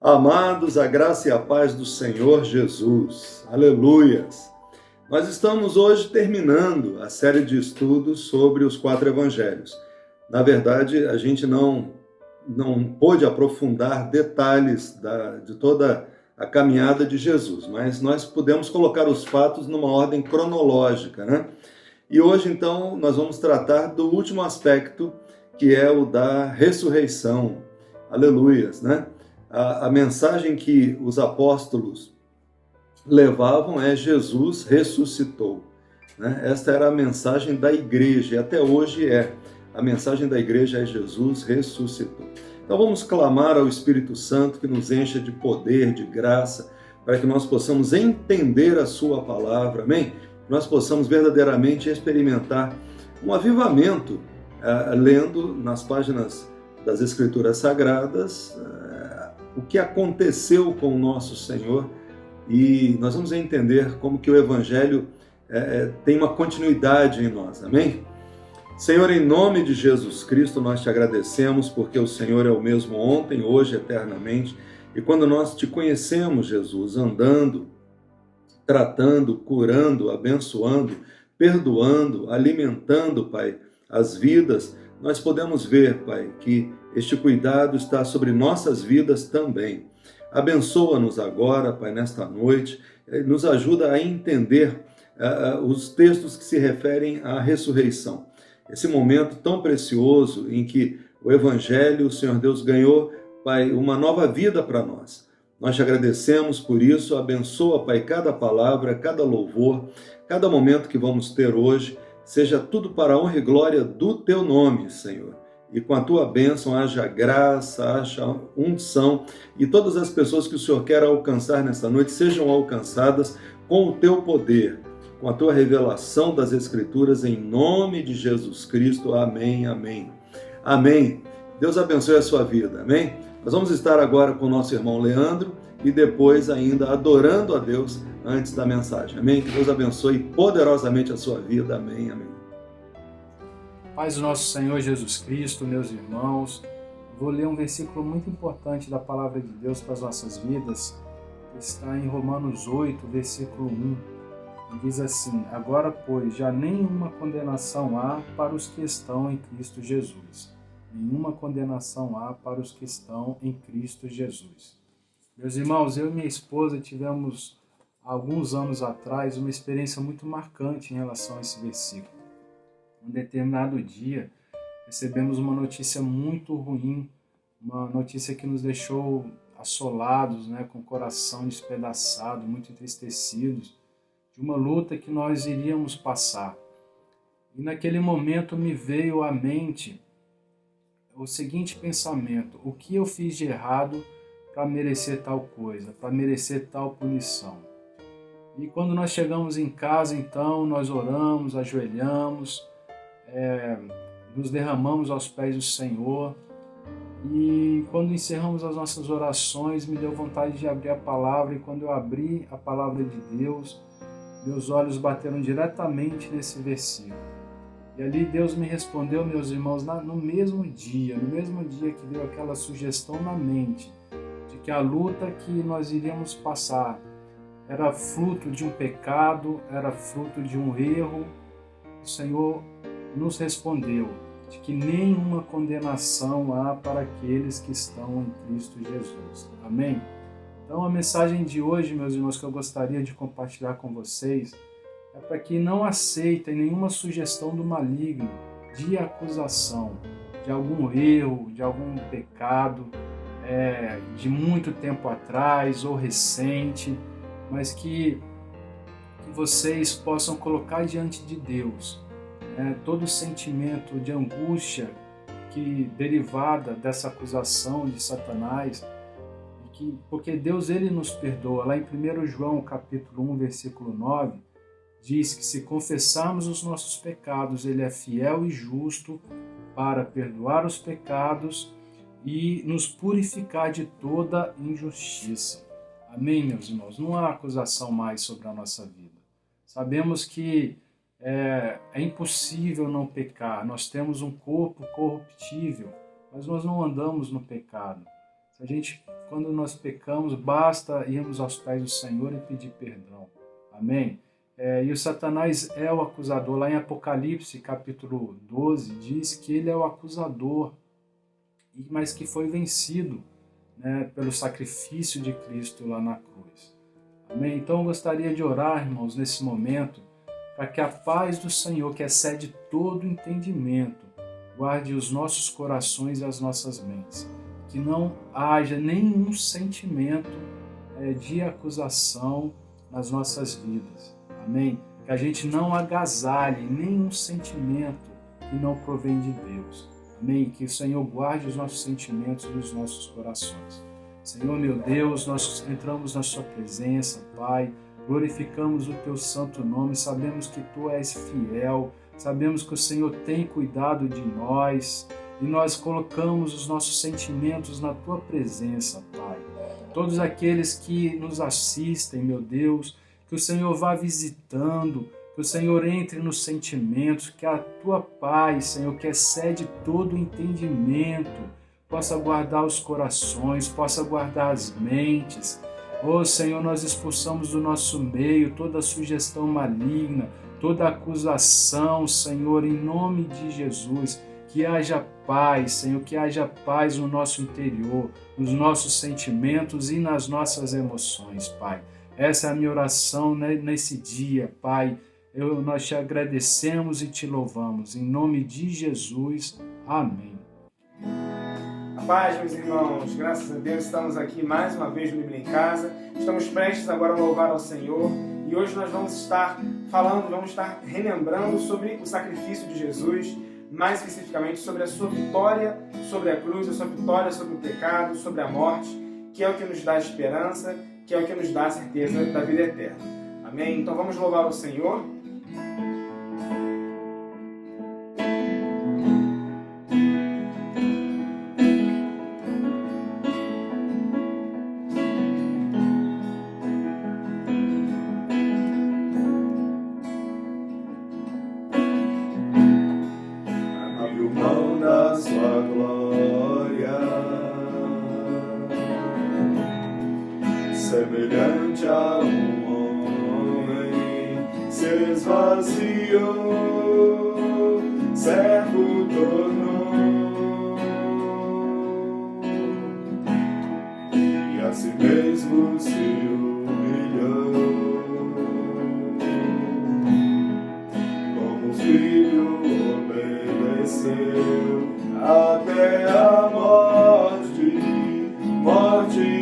Amados, a graça e a paz do Senhor Jesus. Aleluias! Nós estamos hoje terminando a série de estudos sobre os 4 evangelhos. Na verdade, a gente não pôde aprofundar detalhes de toda a caminhada de Jesus, mas nós pudemos colocar os fatos numa ordem cronológica, né? E hoje, então, nós vamos tratar do último aspecto, que é o da ressurreição. Aleluias, né? A mensagem que os apóstolos levavam é: Jesus ressuscitou, né? Esta era a mensagem da igreja, e até hoje é. A mensagem da igreja é: Jesus ressuscitou. Então vamos clamar ao Espírito Santo que nos encha de poder, de graça, para que nós possamos entender a sua palavra, amém? Que nós possamos verdadeiramente experimentar um avivamento, lendo nas páginas das Escrituras Sagradas, o que aconteceu com o nosso Senhor, e nós vamos entender como que o Evangelho tem uma continuidade em nós, amém? Senhor, em nome de Jesus Cristo, nós te agradecemos porque o Senhor é o mesmo ontem, hoje, eternamente, e quando nós te conhecemos, Jesus, andando, tratando, curando, abençoando, perdoando, alimentando, Pai, as vidas, nós podemos ver, Pai, que este cuidado está sobre nossas vidas também. Abençoa-nos agora, Pai, nesta noite, nos ajuda a entender os textos que se referem à ressurreição. Esse momento tão precioso em que o Evangelho, o Senhor Deus, ganhou, Pai, uma nova vida para nós. Nós te agradecemos por isso, abençoa, Pai, cada palavra, cada louvor, cada momento que vamos ter hoje, seja tudo para a honra e glória do teu nome, Senhor. E com a tua bênção haja graça, haja unção, e todas as pessoas que o Senhor quer alcançar nesta noite sejam alcançadas com o teu poder, com a tua revelação das Escrituras, em nome de Jesus Cristo. Amém, amém. Amém. Deus abençoe a sua vida, amém? Nós vamos estar agora com o nosso irmão Leandro e depois ainda adorando a Deus antes da mensagem, amém? Que Deus abençoe poderosamente a sua vida, amém, amém. Paz do nosso Senhor Jesus Cristo, meus irmãos, vou ler um versículo muito importante da Palavra de Deus para as nossas vidas, que está em Romanos 8, versículo 1, e diz assim: agora, pois, já nenhuma condenação há para os que estão em Cristo Jesus. Nenhuma condenação há para os que estão em Cristo Jesus. Meus irmãos, eu e minha esposa tivemos, alguns anos atrás, uma experiência muito marcante em relação a esse versículo. Um determinado dia, recebemos uma notícia muito ruim, uma notícia que nos deixou assolados, com o coração despedaçado, muito entristecidos, de uma luta que nós iríamos passar. E naquele momento me veio à mente o seguinte pensamento: o que eu fiz de errado para merecer tal coisa, para merecer tal punição? E quando nós chegamos em casa, então, nós oramos, ajoelhamos, nos derramamos aos pés do Senhor, e quando encerramos as nossas orações, me deu vontade de abrir a palavra, e quando eu abri a palavra de Deus, meus olhos bateram diretamente nesse versículo. E ali Deus me respondeu, meus irmãos, no mesmo dia que deu aquela sugestão na mente, de que a luta que nós iríamos passar era fruto de um pecado, era fruto de um erro. O Senhor nos respondeu de que nenhuma condenação há para aqueles que estão em Cristo Jesus. Amém? Então a mensagem de hoje, meus irmãos, que eu gostaria de compartilhar com vocês, é para que não aceitem nenhuma sugestão do maligno de acusação, de algum erro, de algum pecado, de muito tempo atrás ou recente, mas que vocês possam colocar diante de Deus todo sentimento de angústia que derivada dessa acusação de Satanás, porque Deus ele nos perdoa. Lá em 1 João capítulo 1, versículo 9, diz que se confessarmos os nossos pecados, ele é fiel e justo para perdoar os pecados e nos purificar de toda injustiça. Amém, meus irmãos? Não há acusação mais sobre a nossa vida. Sabemos que é impossível não pecar. Nós temos um corpo corruptível, mas nós não andamos no pecado. Quando nós pecamos, basta irmos aos pés do Senhor e pedir perdão. Amém? E o Satanás é o acusador. Lá em Apocalipse, capítulo 12, diz que ele é o acusador, mas que foi vencido, né, pelo sacrifício de Cristo lá na cruz. Amém? Então eu gostaria de orar, irmãos, nesse momento, para que a paz do Senhor, que excede todo entendimento, guarde os nossos corações e as nossas mentes. Que não haja nenhum sentimento de acusação nas nossas vidas. Amém? Que a gente não agasalhe nenhum sentimento que não provém de Deus. Amém? Que o Senhor guarde os nossos sentimentos e os nossos corações. Senhor, meu Deus, nós entramos na sua presença, Pai, glorificamos o teu santo nome, sabemos que tu és fiel, sabemos que o Senhor tem cuidado de nós e nós colocamos os nossos sentimentos na tua presença, Pai. Todos aqueles que nos assistem, meu Deus, que o Senhor vá visitando, que o Senhor entre nos sentimentos, que a tua paz, Senhor, que excede todo o entendimento, possa guardar os corações, possa guardar as mentes. Oh, Senhor, nós expulsamos do nosso meio toda sugestão maligna, toda acusação, Senhor, em nome de Jesus. Que haja paz, Senhor, que haja paz no nosso interior, nos nossos sentimentos e nas nossas emoções, Pai. Essa é a minha oração nesse dia, Pai. Nós te agradecemos e te louvamos. Em nome de Jesus. Amém. A paz, meus irmãos. Graças a Deus estamos aqui mais uma vez no Bíblia em Casa. Estamos prestes agora a louvar ao Senhor. E hoje nós vamos estar relembrando sobre o sacrifício de Jesus, mais especificamente sobre a sua vitória sobre a cruz, a sua vitória sobre o pecado, sobre a morte, que é o que nos dá esperança, que é o que nos dá a certeza da vida eterna. Amém? Então vamos louvar o Senhor. Abriu mão da sua glória, semelhante a um homem, se esvaziou, servo tornou, e a si mesmo se humilhou, como filho obedeceu até a morte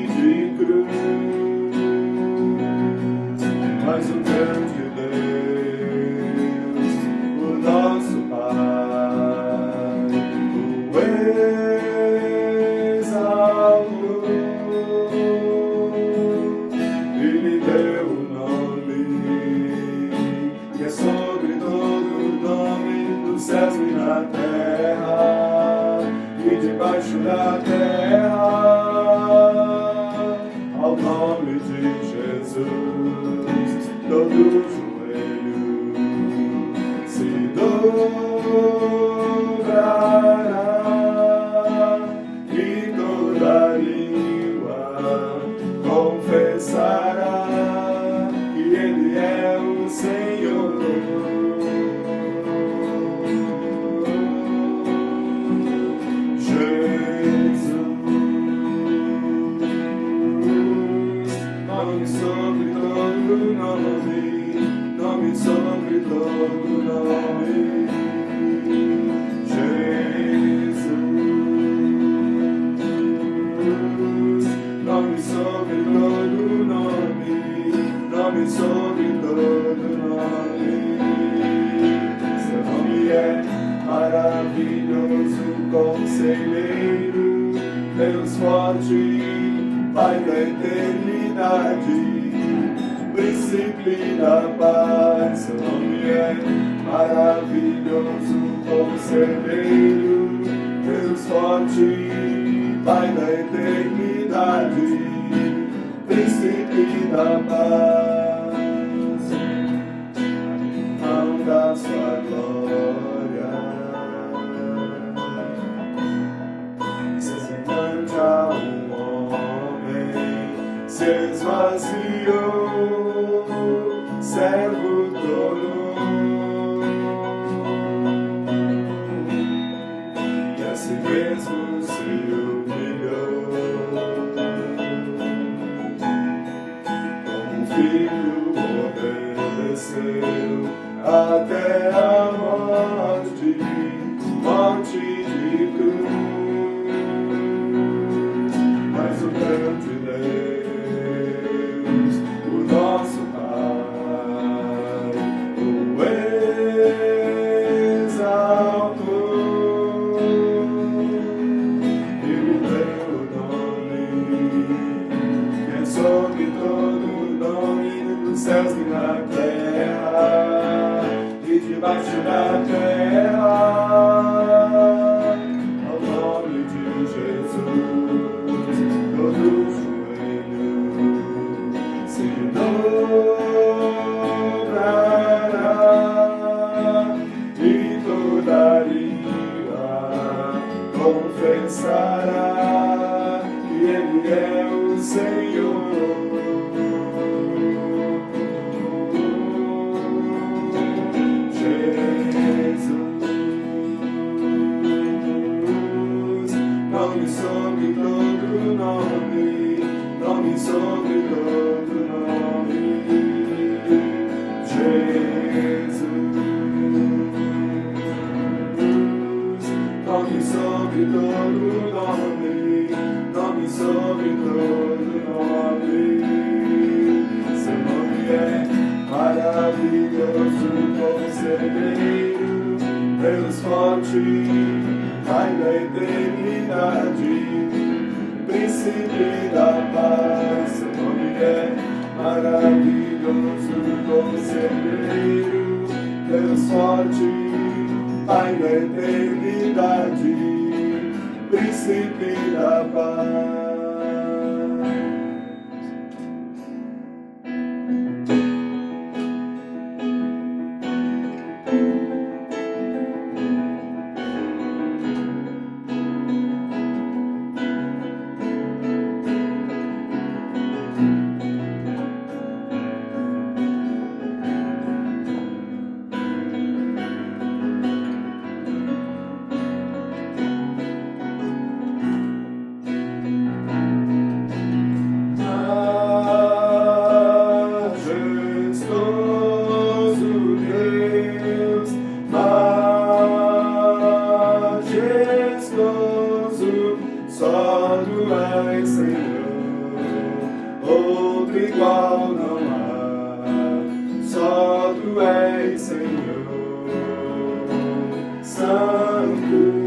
de cruz. Mas o grande Deus, o nosso Pai, o exaltou e lhe deu o nome que é sobre todo nome, nos céus e na terra e debaixo da terra. Ao nome de Jesus, todo joelho se dobrará e toda língua confessará que Ele é o Senhor. Nome sobre todo nome, nome sobre todo nome, Jesus. Nome sobre todo nome, nome sobre todo nome. Seu nome é maravilhoso, conselheiro, Deus forte, Pai da eternidade, príncipe da paz. Seu nome é maravilhoso, conselheiro, Deus forte, Pai da eternidade, Príncipe da paz, mão da sua glória, semelhante a homem, se esvaziou, servo tornou, e a si mesmo se humilhou, como filho obedeceu até a morte, morte de cruz. Mas o grande Deus, o nosso Pai, o exaltou, e lhe deu o nome que é sobre todo nome nos céus e na terra e debaixo da terra, ao nome de Jesus, todo joelho se dobrará e toda língua confessará que Ele é o Senhor. Nome sobre todo nome, nome sobre todo nome, Jesus. Nome sobre todo nome, nome sobre todo nome. Seu nome é maravilhoso, conselheiro, Deus forte, Pai da eternidade, Príncipe da paz. Seu nome é maravilhoso, conselheiro, Deus forte, Pai da eternidade, Príncipe da paz. Só tu és Senhor, outro igual não há. Só tu és Senhor, Santo,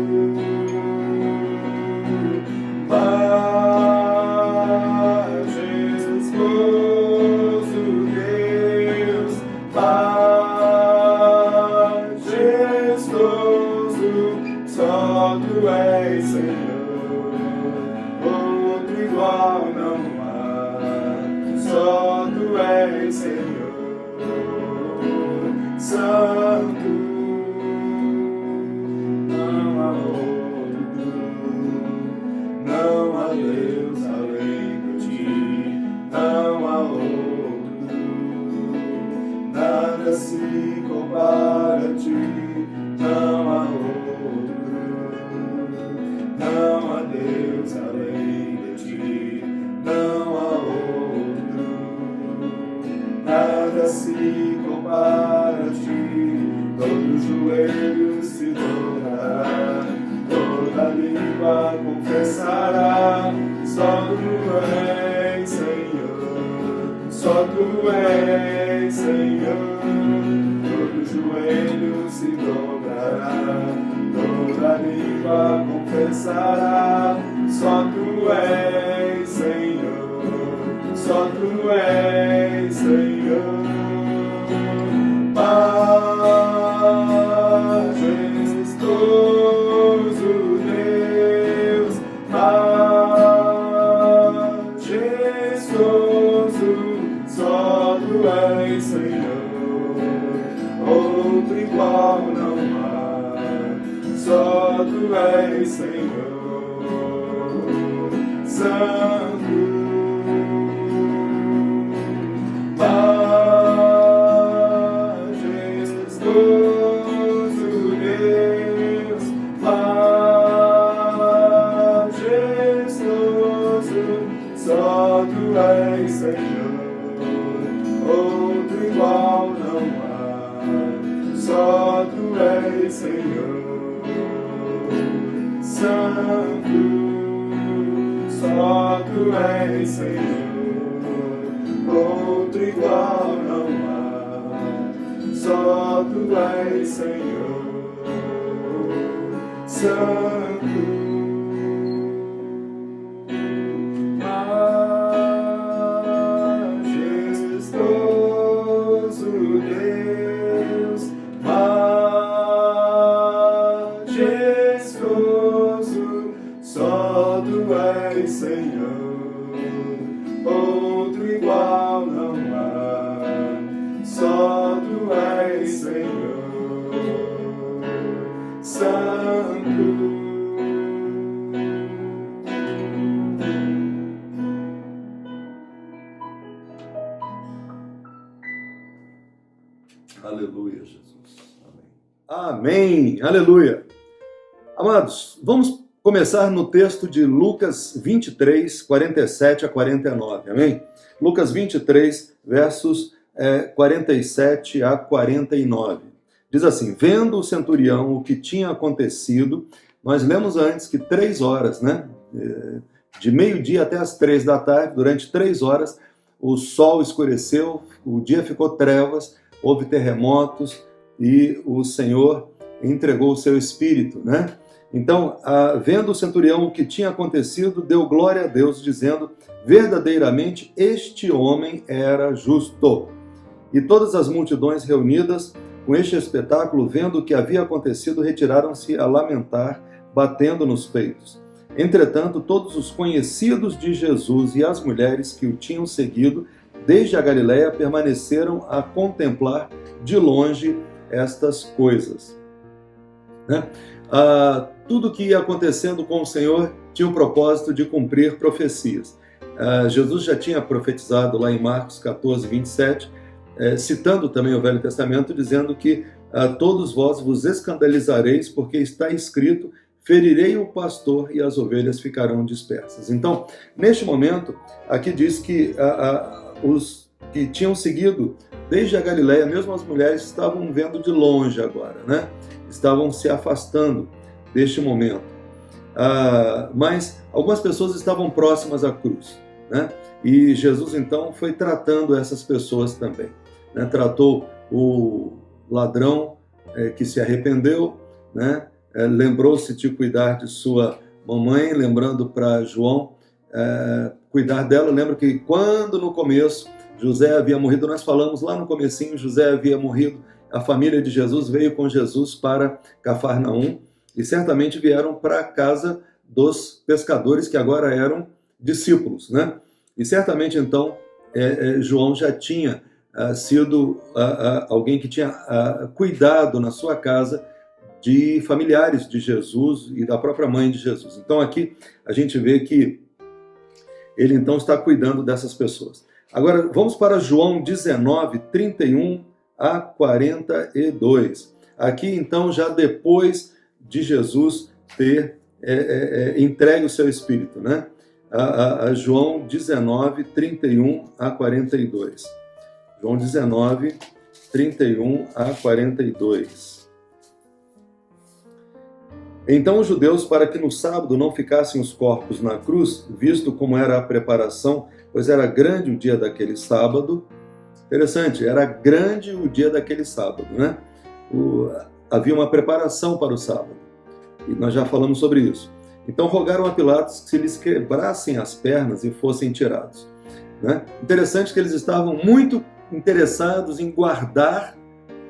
majestoso Deus, majestoso. Só tu és Senhor, outro igual não há. Só tu és Senhor, Santo, não há outro, não há Deus além de ti, não há outro, nada se compara a ti, não há outro, não há Deus além de ti, não há outro, nada se compara a ti. Todo joelho se dobrará, toda língua confessará, só tu és Senhor, só tu és Senhor. Todo joelho se dobrará, toda língua confessará, só tu és Senhor, só tu és Senhor. Majestoso Deus, és Senhor, outro igual não há, só tu és Senhor, Santo, majestoso Deus, majestoso, só tu és Senhor, outro igual não há, só tu és Senhor, Santo, só tu és Senhor, outro igual não há, só tu és Senhor, Santo, majestoso Deus, majestoso, só tu és Senhor, outro igual não há, só tu és Senhor, Santo. Aleluia, Jesus. Amém. Amém. Aleluia. Amados, vamos começar no texto de Lucas 23, 47 a 49. Amém? Lucas 23, versos 47 a 49. Diz assim: vendo o centurião o que tinha acontecido, nós lemos antes que 3 horas, né? De meio-dia até as 3 da tarde, durante 3 horas, o sol escureceu, o dia ficou trevas, houve terremotos e o Senhor entregou o seu espírito, né? Então, vendo o centurião o que tinha acontecido, deu glória a Deus, dizendo: verdadeiramente este homem era justo. E todas as multidões reunidas com este espetáculo, vendo o que havia acontecido, retiraram-se a lamentar, batendo nos peitos. Entretanto, todos os conhecidos de Jesus e as mulheres que o tinham seguido desde a Galiléia permaneceram a contemplar de longe estas coisas. Né? Tudo que ia acontecendo com o Senhor tinha o propósito de cumprir profecias. Jesus já tinha profetizado lá em Marcos 14, 27, citando também o Velho Testamento, dizendo que todos vós vos escandalizareis, porque está escrito: ferirei o pastor e as ovelhas ficarão dispersas. Então, neste momento, aqui diz que os que tinham seguido desde a Galiléia, mesmo as mulheres, estavam vendo de longe agora, né? Estavam se afastando deste momento. Mas algumas pessoas estavam próximas à cruz, né? E Jesus, então, foi tratando essas pessoas também, né? Tratou o ladrão que se arrependeu, né? Lembrou-se de cuidar de sua mamãe, lembrando para João cuidar dela. Lembra que quando no começo José havia morrido, nós falamos lá no comecinho, José havia morrido, a família de Jesus veio com Jesus para Cafarnaum e certamente vieram para a casa dos pescadores que agora eram discípulos, né? E certamente então João já tinha sido alguém que tinha cuidado na sua casa de familiares de Jesus e da própria mãe de Jesus. Então aqui a gente vê que ele então está cuidando dessas pessoas. Agora vamos para João 19, 31 a 42. Aqui então já depois de Jesus ter entregue o seu espírito, né? João 19, 31 a 42. João 19, 31 a 42. Então os judeus, para que no sábado não ficassem os corpos na cruz, visto como era a preparação, pois era grande o dia daquele sábado. Interessante, era grande o dia daquele sábado, né? Havia uma preparação para o sábado, e nós já falamos sobre isso. Então rogaram a Pilatos que se lhes quebrassem as pernas e fossem tirados, né? Interessante que eles estavam muito interessados em guardar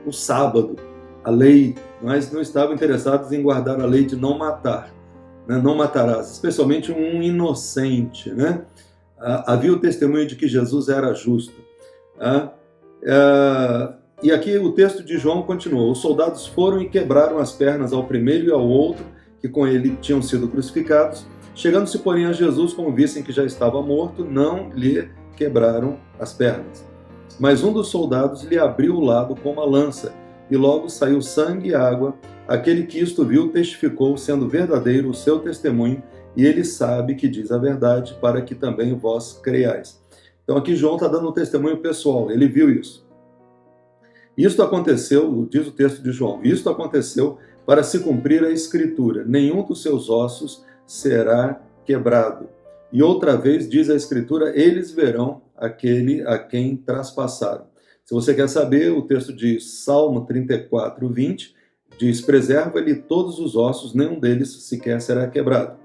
o sábado, a lei, mas não estavam interessados em guardar a lei de não matar, né? Não matarás, especialmente um inocente, né? Havia o testemunho de que Jesus era justo. E aqui o texto de João continuou: os soldados foram e quebraram as pernas ao primeiro e ao outro, que com ele tinham sido crucificados. Chegando-se, porém, a Jesus, como vissem que já estava morto, não lhe quebraram as pernas. Mas um dos soldados lhe abriu o lado com uma lança, e logo saiu sangue e água. Aquele que isto viu testificou, sendo verdadeiro o seu testemunho, e ele sabe que diz a verdade, para que também vós creiais. Então aqui João está dando um testemunho pessoal, ele viu isso. Isto aconteceu, diz o texto de João, isto aconteceu para se cumprir a Escritura: nenhum dos seus ossos será quebrado. E outra vez diz a Escritura: eles verão aquele a quem traspassaram. Se você quer saber, o texto de Salmo 34, 20, diz: preserva-lhe todos os ossos, nenhum deles sequer será quebrado.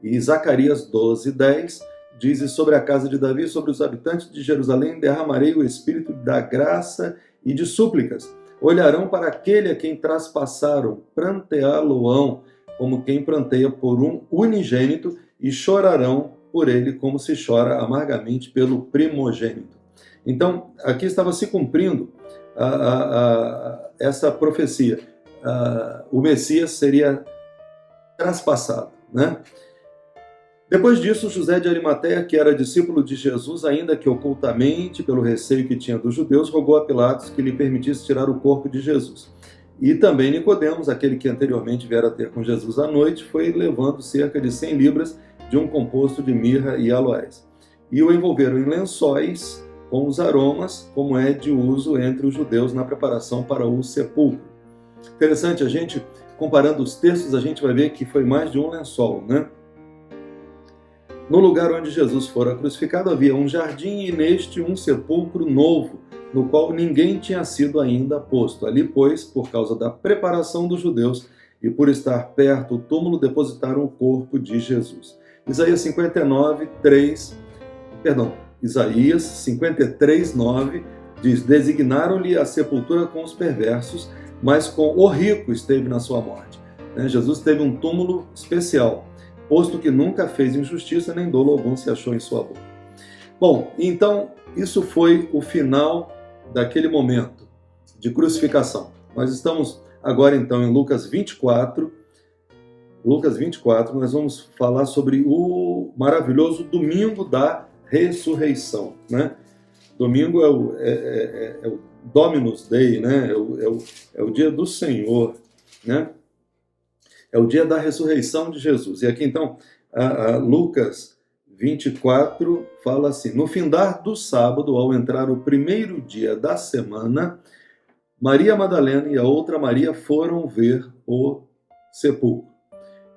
E Zacarias 12, 10, diz: sobre a casa de Davi, sobre os habitantes de Jerusalém, derramarei o espírito da graça e de súplicas. Olharão para aquele a quem traspassaram, pranteá-lo-ão, como quem pranteia por um unigênito, e chorarão por ele como se chora amargamente pelo primogênito. Então, aqui estava se cumprindo essa profecia. O Messias seria traspassado, né? Depois disso, José de Arimateia, que era discípulo de Jesus, ainda que ocultamente, pelo receio que tinha dos judeus, rogou a Pilatos que lhe permitisse tirar o corpo de Jesus. E também Nicodemos, aquele que anteriormente viera ter com Jesus à noite, foi levando cerca de 100 libras de um composto de mirra e aloés. E o envolveram em lençóis com os aromas, como é de uso entre os judeus na preparação para o sepulcro. Interessante, a gente, comparando os textos, a gente vai ver que foi mais de um lençol, né? No lugar onde Jesus fora crucificado havia um jardim e neste um sepulcro novo, no qual ninguém tinha sido ainda posto. Ali, pois, por causa da preparação dos judeus e por estar perto o túmulo, depositaram o corpo de Jesus. Isaías 53, 9 diz: designaram-lhe a sepultura com os perversos, mas com o rico esteve na sua morte. Jesus teve um túmulo especial, posto que nunca fez injustiça, nem dolo algum se achou em sua boca. Bom, então, isso foi o final daquele momento de crucificação. Nós estamos agora, então, em Lucas 24. Lucas 24, nós vamos falar sobre o maravilhoso domingo da ressurreição, né? Domingo é o Dominus Dei, né? É o dia do Senhor, né? É o dia da ressurreição de Jesus. E aqui, então, Lucas 24 fala assim: no findar do sábado, ao entrar o primeiro dia da semana, Maria Madalena e a outra Maria foram ver o sepulcro.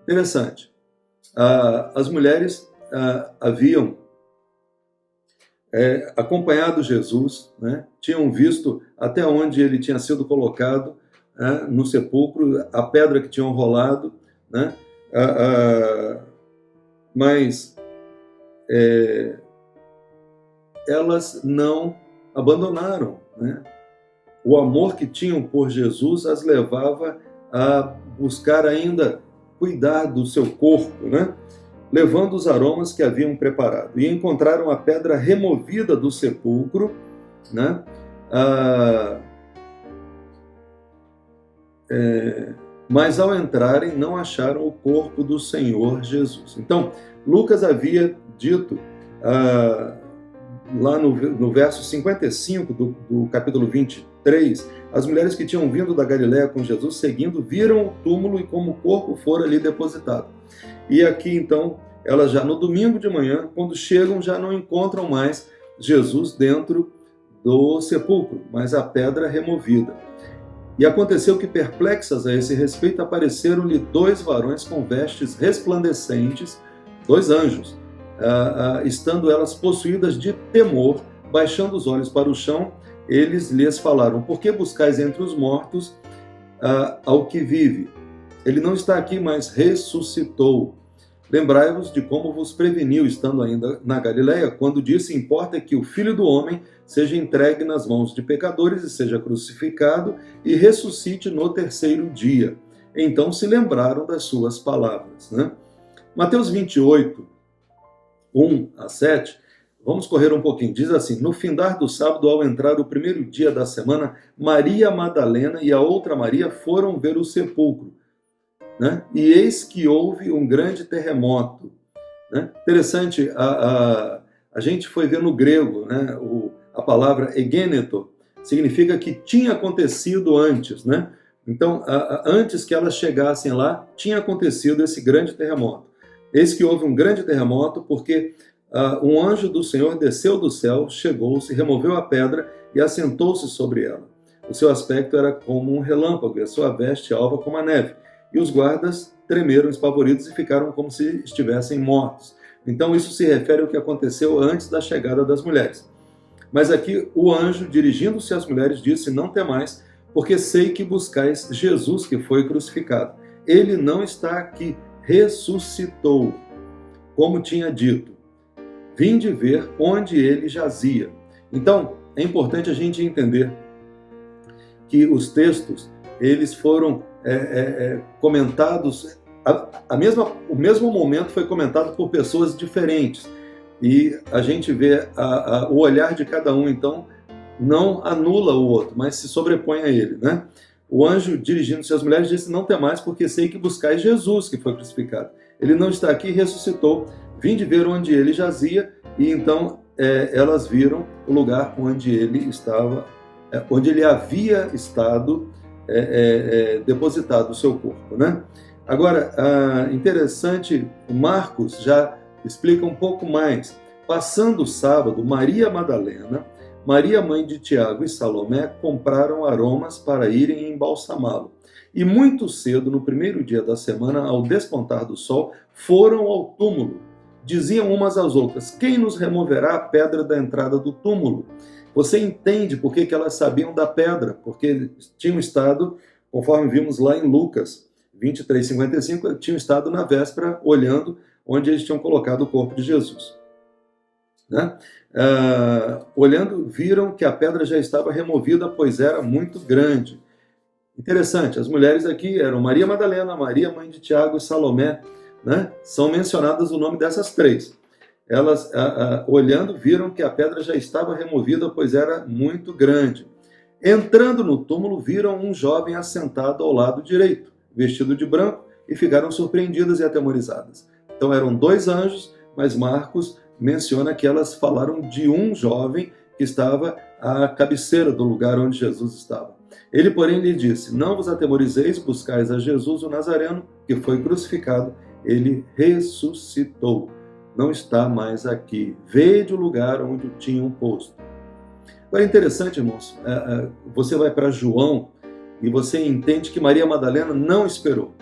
Interessante. As mulheres haviam acompanhado Jesus, né? Tinham visto até onde ele tinha sido colocado, no sepulcro, a pedra que tinham rolado, né? Mas elas não abandonaram, né? O amor que tinham por Jesus as levava a buscar ainda cuidar do seu corpo, né? Levando os aromas que haviam preparado. E encontraram a pedra removida do sepulcro, né? Mas ao entrarem não acharam o corpo do Senhor Jesus. Então, Lucas havia dito lá no verso 55 do capítulo 23, as mulheres que tinham vindo da Galiléia com Jesus, seguindo, viram o túmulo e como o corpo fora ali depositado. E aqui, então, elas já no domingo de manhã, quando chegam, já não encontram mais Jesus dentro do sepulcro, mas a pedra removida. E aconteceu que, perplexas a esse respeito, apareceram-lhe 2 varões com vestes resplandecentes, 2 anjos, estando elas possuídas de temor, baixando os olhos para o chão, eles lhes falaram: por que buscais entre os mortos ao que vive? Ele não está aqui, mas ressuscitou. Lembrai-vos de como vos preveniu, estando ainda na Galiléia, quando disse: importa que o Filho do Homem seja entregue nas mãos de pecadores e seja crucificado e ressuscite no 3º dia. Então se lembraram das suas palavras, né? Mateus 28, 1 a 7, vamos correr um pouquinho. Diz assim: no findar do sábado, ao entrar o primeiro dia da semana, Maria Madalena e a outra Maria foram ver o sepulcro, né? E eis que houve um grande terremoto. Né? Interessante, a gente foi ver no grego, né? A palavra egeneto significa que tinha acontecido antes, né? Então, antes que elas chegassem lá, tinha acontecido esse grande terremoto. Eis que houve um grande terremoto porque um anjo do Senhor desceu do céu, chegou-se, removeu a pedra e assentou-se sobre ela. O seu aspecto era como um relâmpago e a sua veste alva como a neve. E os guardas tremeram espavoridos e ficaram como se estivessem mortos. Então isso se refere ao que aconteceu antes da chegada das mulheres. Mas aqui o anjo, dirigindo-se às mulheres, disse: não temais, porque sei que buscais Jesus que foi crucificado. Ele não está aqui, ressuscitou, como tinha dito. Vinde ver onde ele jazia. Então, é importante a gente entender que os textos, eles foram comentados, o mesmo momento foi comentado por pessoas diferentes. E a gente vê o olhar de cada um, então, não anula o outro, mas se sobrepõe a ele, né? O anjo, dirigindo-se às mulheres, disse: não temais, porque sei que buscais Jesus, que foi crucificado. Ele não está aqui, ressuscitou. Vinde ver onde ele jazia. E então elas viram o lugar onde ele estava, onde ele havia estado depositado o seu corpo, né? Agora, interessante, Marcos já explica um pouco mais. Passando o sábado, Maria Madalena, Maria, mãe de Tiago, e Salomé compraram aromas para irem embalsamá-lo. E muito cedo, no primeiro dia da semana, ao despontar do sol, foram ao túmulo. Diziam umas às outras: quem nos removerá a pedra da entrada do túmulo? Você entende por que elas sabiam da pedra? Porque tinham estado, conforme vimos lá em Lucas 23:55, tinham estado na véspera olhando onde eles tinham colocado o corpo de Jesus. Né? Olhando, viram que a pedra já estava removida, pois era muito grande. Interessante, as mulheres aqui eram Maria Madalena, Maria, mãe de Tiago, e Salomé, né? São mencionadas o nome dessas três. Elas, olhando, viram que a pedra já estava removida, pois era muito grande. Entrando no túmulo, viram um jovem assentado ao lado direito, vestido de branco, e ficaram surpreendidas e atemorizadas. Então eram dois anjos, mas Marcos menciona que elas falaram de um jovem que estava à cabeceira do lugar onde Jesus estava. Ele, porém, lhe disse: não vos atemorizeis, buscais a Jesus o Nazareno, que foi crucificado. Ele ressuscitou, não está mais aqui. Vede o lugar onde o tinham posto. Agora é interessante, irmãos, você vai para João e você entende que Maria Madalena não esperou,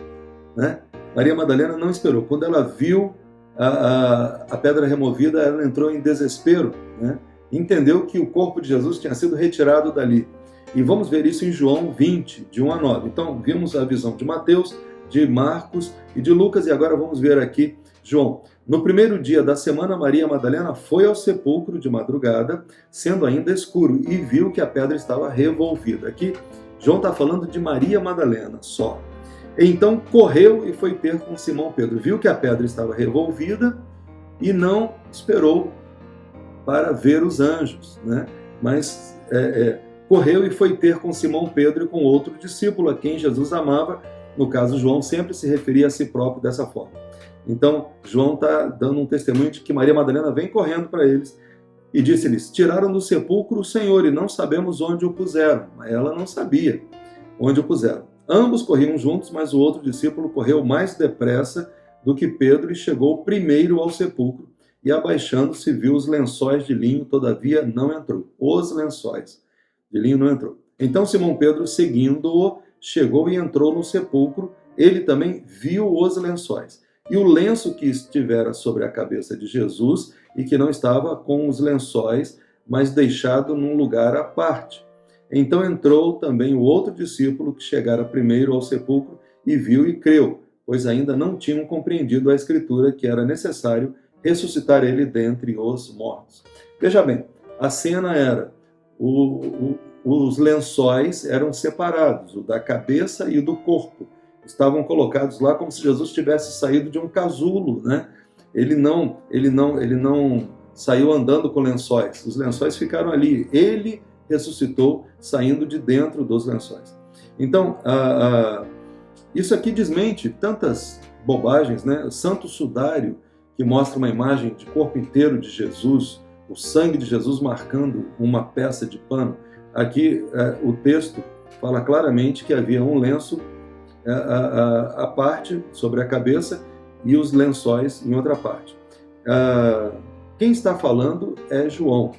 né? Maria Madalena não esperou. Quando ela viu a pedra removida, ela entrou em desespero, né? Entendeu que o corpo de Jesus tinha sido retirado dali. E vamos ver isso em João 20, de 1 a 9. Então, vimos a visão de Mateus, de Marcos e de Lucas, e agora vamos ver aqui João. No primeiro dia da semana, Maria Madalena foi ao sepulcro de madrugada, sendo ainda escuro, e viu que a pedra estava revolvida. Aqui, João está falando de Maria Madalena só. Então, correu e foi ter com Simão Pedro. Viu que a pedra estava revolvida e não esperou para ver os anjos, né? Mas correu e foi ter com Simão Pedro e com outro discípulo a quem Jesus amava. No caso, João sempre se referia a si próprio dessa forma. Então, João está dando um testemunho de que Maria Madalena vem correndo para eles e disse-lhes: tiraram do sepulcro o Senhor e não sabemos onde o puseram. Mas ela não sabia onde o puseram. Ambos corriam juntos, mas o outro discípulo correu mais depressa do que Pedro e chegou primeiro ao sepulcro. E abaixando-se, viu os lençóis de linho, todavia não entrou. Os lençóis de linho não entrou. Então Simão Pedro, seguindo-o, chegou e entrou no sepulcro. Ele também viu os lençóis. E o lenço que estivera sobre a cabeça de Jesus, e que não estava com os lençóis, mas deixado num lugar à parte. Então entrou também o outro discípulo que chegara primeiro ao sepulcro e viu e creu, pois ainda não tinham compreendido a Escritura que era necessário ressuscitar ele dentre os mortos. Veja bem, a cena era, os lençóis eram separados, o da cabeça e o do corpo. Estavam colocados lá como se Jesus tivesse saído de um casulo, né? Ele não saiu andando com lençóis. Os lençóis ficaram ali. Ele ressuscitou saindo de dentro dos lençóis. Então, isso aqui desmente tantas bobagens, né? O Santo Sudário, que mostra uma imagem de corpo inteiro de Jesus, o sangue de Jesus marcando uma peça de pano. Aqui o texto fala claramente que havia um lenço a parte sobre a cabeça e os lençóis em outra parte. Quem está falando é João.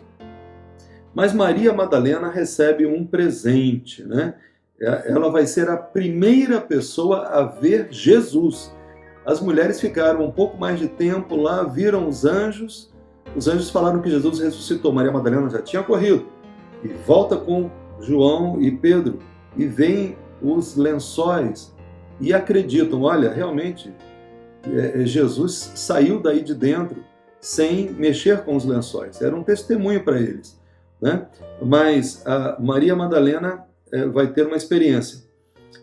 Mas Maria Madalena recebe um presente, né? Ela vai ser a primeira pessoa a ver Jesus. As mulheres ficaram um pouco mais de tempo lá, viram os anjos falaram que Jesus ressuscitou. Maria Madalena já tinha corrido. E volta com João e Pedro e veem os lençóis e acreditam, olha, realmente, Jesus saiu daí de dentro sem mexer com os lençóis. Era um testemunho para eles, né? Mas a Maria Madalena vai ter uma experiência.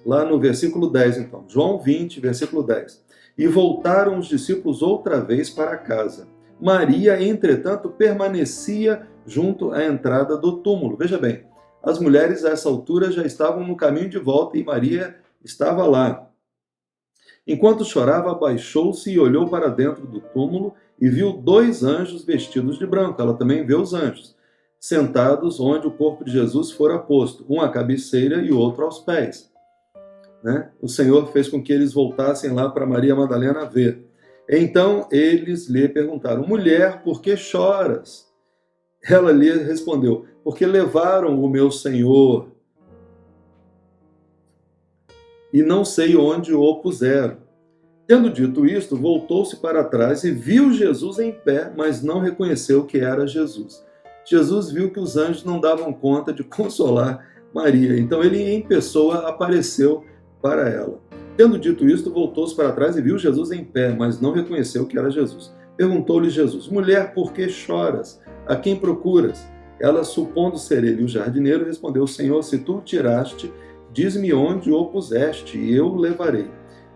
Lá no versículo 10, então. João 20, versículo 10. E voltaram os discípulos outra vez para casa. Maria, entretanto, permanecia junto à entrada do túmulo. Veja bem, as mulheres a essa altura já estavam no caminho de volta e Maria estava lá. Enquanto chorava, abaixou-se e olhou para dentro do túmulo e viu 2 anjos vestidos de branco. Ela também vê os anjos, sentados onde o corpo de Jesus fora posto, um à cabeceira e o outro aos pés. Né? O Senhor fez com que eles voltassem lá para Maria Madalena ver. Então eles lhe perguntaram, mulher, por que choras? Ela lhe respondeu, porque levaram o meu Senhor e não sei onde o puseram. Tendo dito isto, voltou-se para trás e viu Jesus em pé, mas não reconheceu que era Jesus. Jesus viu que os anjos não davam conta de consolar Maria, então ele em pessoa apareceu para ela. Tendo dito isto, voltou-se para trás e viu Jesus em pé, mas não reconheceu que era Jesus. Perguntou-lhe Jesus, mulher, por que choras? A quem procuras? Ela, supondo ser ele o jardineiro, respondeu, Senhor, se tu o tiraste, diz-me onde o puseste, e eu o levarei.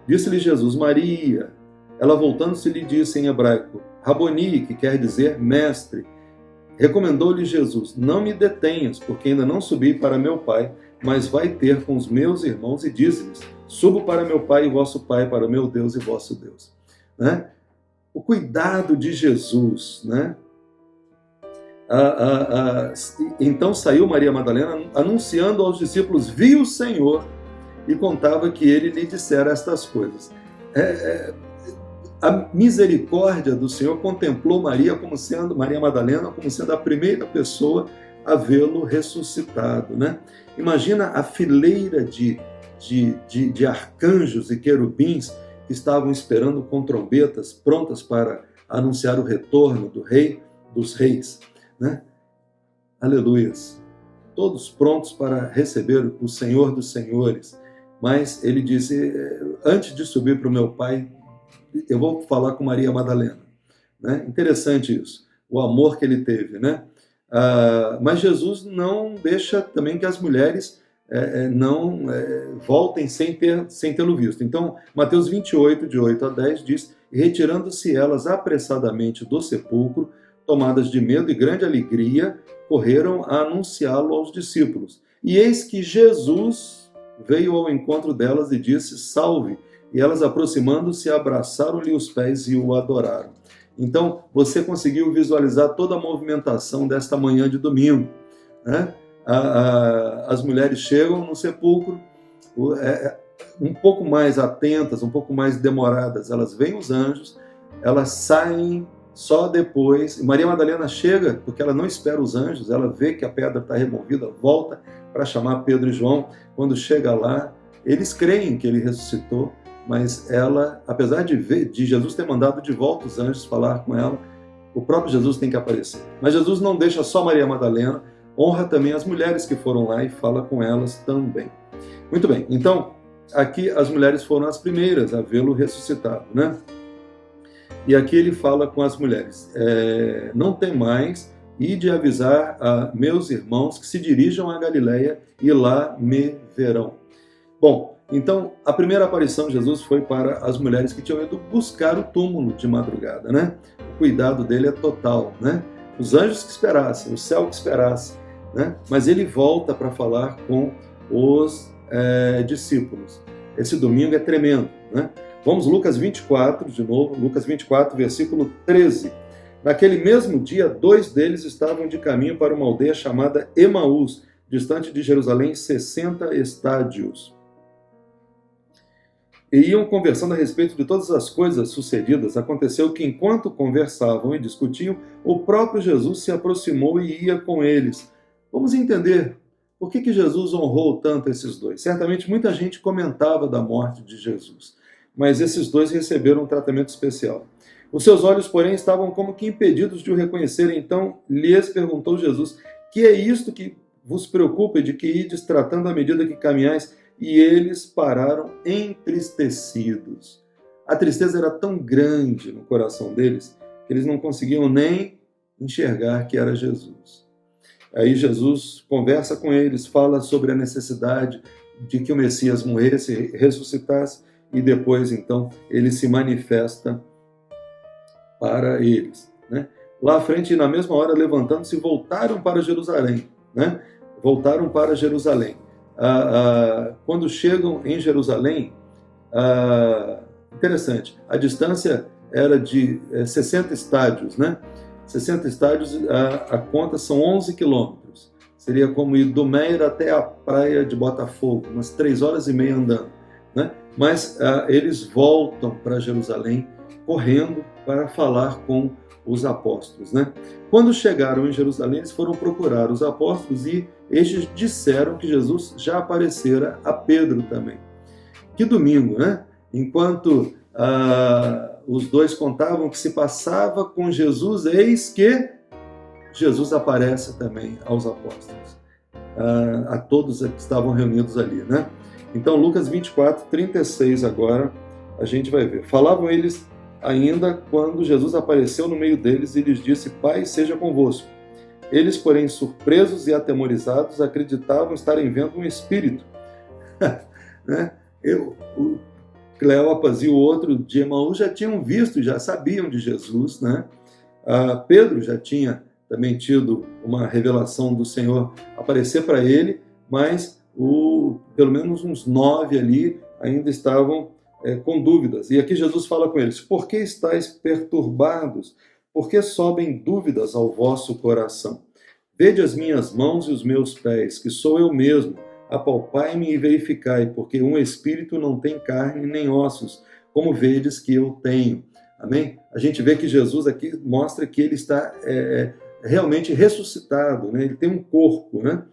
Disse-lhe Jesus, Maria. Ela, voltando-se, lhe disse em hebraico, Raboni, que quer dizer mestre. Recomendou-lhe Jesus, não me detenhas, porque ainda não subi para meu Pai, mas vai ter com os meus irmãos e diz-lhes, subo para meu Pai e vosso Pai, para meu Deus e vosso Deus. Né? O cuidado de Jesus, né? Então saiu Maria Madalena anunciando aos discípulos, viu o Senhor e contava que ele lhe dissera estas coisas. A misericórdia do Senhor contemplou Maria Madalena como sendo a primeira pessoa a vê-lo ressuscitado, né? Imagina a fileira de arcanjos e querubins que estavam esperando com trombetas prontas para anunciar o retorno do Rei dos Reis, né? Aleluias! Todos prontos para receber o Senhor dos Senhores. Mas ele disse, antes de subir para o meu Pai, eu vou falar com Maria Madalena. Né? Interessante isso, o amor que ele teve, né? Mas Jesus não deixa também que as mulheres não voltem sem tê-lo visto. Então, Mateus 28, de 8 a 10, diz, e retirando-se elas apressadamente do sepulcro, tomadas de medo e grande alegria, correram a anunciá-lo aos discípulos. E eis que Jesus veio ao encontro delas e disse, salve, e elas, aproximando-se, abraçaram-lhe os pés e o adoraram. Então, você conseguiu visualizar toda a movimentação desta manhã de domingo, né? As mulheres chegam no sepulcro, um pouco mais atentas, um pouco mais demoradas, elas veem os anjos, elas saem só depois. Maria Madalena chega, porque ela não espera os anjos, ela vê que a pedra está removida, volta para chamar Pedro e João. Quando chega lá, eles creem que ele ressuscitou, mas ela, apesar de Jesus ter mandado de volta os anjos falar com ela, o próprio Jesus tem que aparecer. Mas Jesus não deixa só Maria Madalena, honra também as mulheres que foram lá e fala com elas também. Muito bem, então, aqui as mulheres foram as primeiras a vê-lo ressuscitado, né? E aqui ele fala com as mulheres, não tem mais, e de avisar a meus irmãos que se dirijam a Galileia e lá me verão. Bom, Então, a primeira aparição de Jesus foi para as mulheres que tinham ido buscar o túmulo de madrugada, né? O cuidado dele é total, né? Os anjos que esperassem, o céu que esperasse, né? Mas ele volta para falar com os discípulos. Esse domingo é tremendo, né? Vamos Lucas 24, de novo, Lucas 24, versículo 13. Naquele mesmo dia, 2 deles estavam de caminho para uma aldeia chamada Emaús, distante de Jerusalém 60 estádios. E iam conversando a respeito de todas as coisas sucedidas. Aconteceu que, enquanto conversavam e discutiam, o próprio Jesus se aproximou e ia com eles. Vamos entender por que Jesus honrou tanto esses dois. Certamente muita gente comentava da morte de Jesus, mas esses dois receberam um tratamento especial. Os seus olhos, porém, estavam como que impedidos de o reconhecerem. Então lhes perguntou Jesus: que é isto que vos preocupa e de que ides tratando à medida que caminhais? E eles pararam entristecidos. A tristeza era tão grande no coração deles que eles não conseguiam nem enxergar que era Jesus. Aí Jesus conversa com eles, fala sobre a necessidade de que o Messias morresse, ressuscitasse, e depois, então, ele se manifesta para eles, né? Lá à frente, na mesma hora, levantando-se, voltaram para Jerusalém, né? Voltaram para Jerusalém. Quando chegam em Jerusalém, interessante, a distância era de 60 estádios, né? 60 estádios, a conta são 11 quilômetros. Seria como ir do Meier até a praia de Botafogo, umas 3 horas e meia andando, né? Mas eles voltam para Jerusalém correndo para falar com os apóstolos, né? Quando chegaram em Jerusalém, eles foram procurar os apóstolos e estes disseram que Jesus já aparecera a Pedro também. Que domingo, né? Enquanto os dois contavam o que se passava com Jesus, eis que Jesus aparece também aos apóstolos, a todos que estavam reunidos ali, né? Então, Lucas 24, 36 agora, a gente vai ver. Falavam eles ainda quando Jesus apareceu no meio deles e lhes disse: Pai, seja convosco. Eles, porém, surpresos e atemorizados, acreditavam estarem vendo um espírito. Né? O Cleopas e o outro de Emaús já tinham visto, já sabiam de Jesus, né? Pedro já tinha também tido uma revelação do Senhor aparecer para ele, mas pelo menos uns 9 ali ainda estavam com dúvidas. E aqui Jesus fala com eles: por que estáis perturbados? Por que sobem dúvidas ao vosso coração? Vede as minhas mãos e os meus pés, que sou eu mesmo. Apalpai-me e verificai, porque um espírito não tem carne nem ossos, como vedes que eu tenho. Amém? A gente vê que Jesus aqui mostra que ele está realmente ressuscitado, né? Ele tem um corpo, né?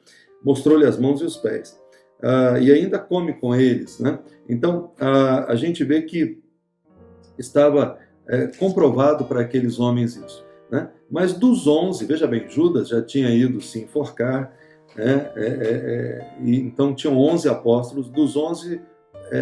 Mostrou-lhe as mãos e os pés. E ainda come com eles, né? Então, a gente vê que estava comprovado para aqueles homens isso, né? Mas dos 11, veja bem, Judas já tinha ido se enforcar, né? E então tinham 11 apóstolos, dos 11,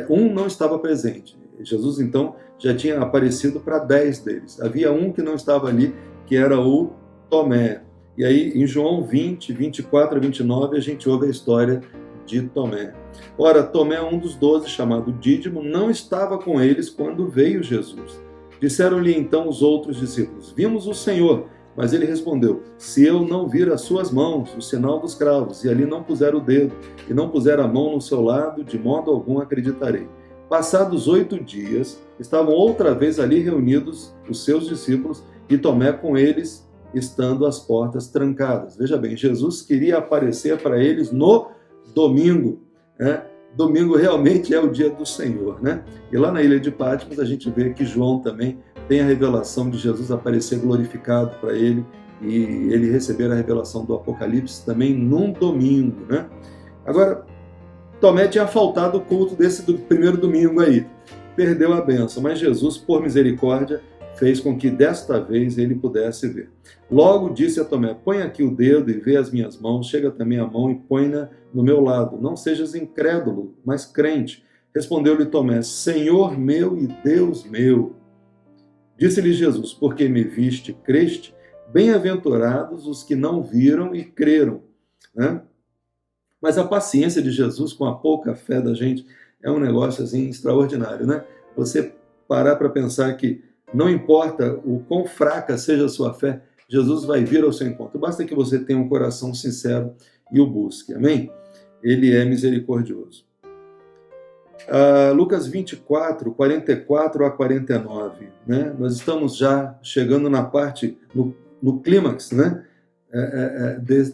um não estava presente. Jesus, então, já tinha aparecido para 10 deles. Havia um que não estava ali, que era o Tomé. E aí, em João 20, 24 a 29, a gente ouve a história de Tomé. Ora, Tomé, um dos 12, chamado Dídimo, não estava com eles quando veio Jesus. Disseram-lhe então os outros discípulos: vimos o Senhor. Mas ele respondeu: se eu não vir as suas mãos, o sinal dos cravos, e ali não puser o dedo, e não puser a mão no seu lado, de modo algum acreditarei. Passados 8 dias, estavam outra vez ali reunidos os seus discípulos, e Tomé com eles, estando as portas trancadas. Veja bem, Jesus queria aparecer para eles no domingo, né? Domingo realmente é o dia do Senhor, né? E lá na ilha de Patmos a gente vê que João também tem a revelação de Jesus aparecer glorificado para ele, e ele receber a revelação do Apocalipse também num domingo, né? Agora, Tomé tinha faltado o culto do primeiro domingo aí, perdeu a bênção, mas Jesus, por misericórdia, fez com que desta vez ele pudesse ver. Logo disse a Tomé: põe aqui o dedo e vê as minhas mãos, chega também a mão e põe-na no meu lado. Não sejas incrédulo, mas crente. Respondeu-lhe Tomé: Senhor meu e Deus meu. Disse-lhe Jesus: porque me viste, creste? Bem-aventurados os que não viram e creram. Né? Mas a paciência de Jesus com a pouca fé da gente é um negócio assim extraordinário, né? Você parar para pensar que não importa o quão fraca seja a sua fé, Jesus vai vir ao seu encontro. Basta que você tenha um coração sincero e o busque. Amém? Ele é misericordioso. Lucas 24, 44 a 49. Né? Nós estamos já chegando na parte, no clímax, né?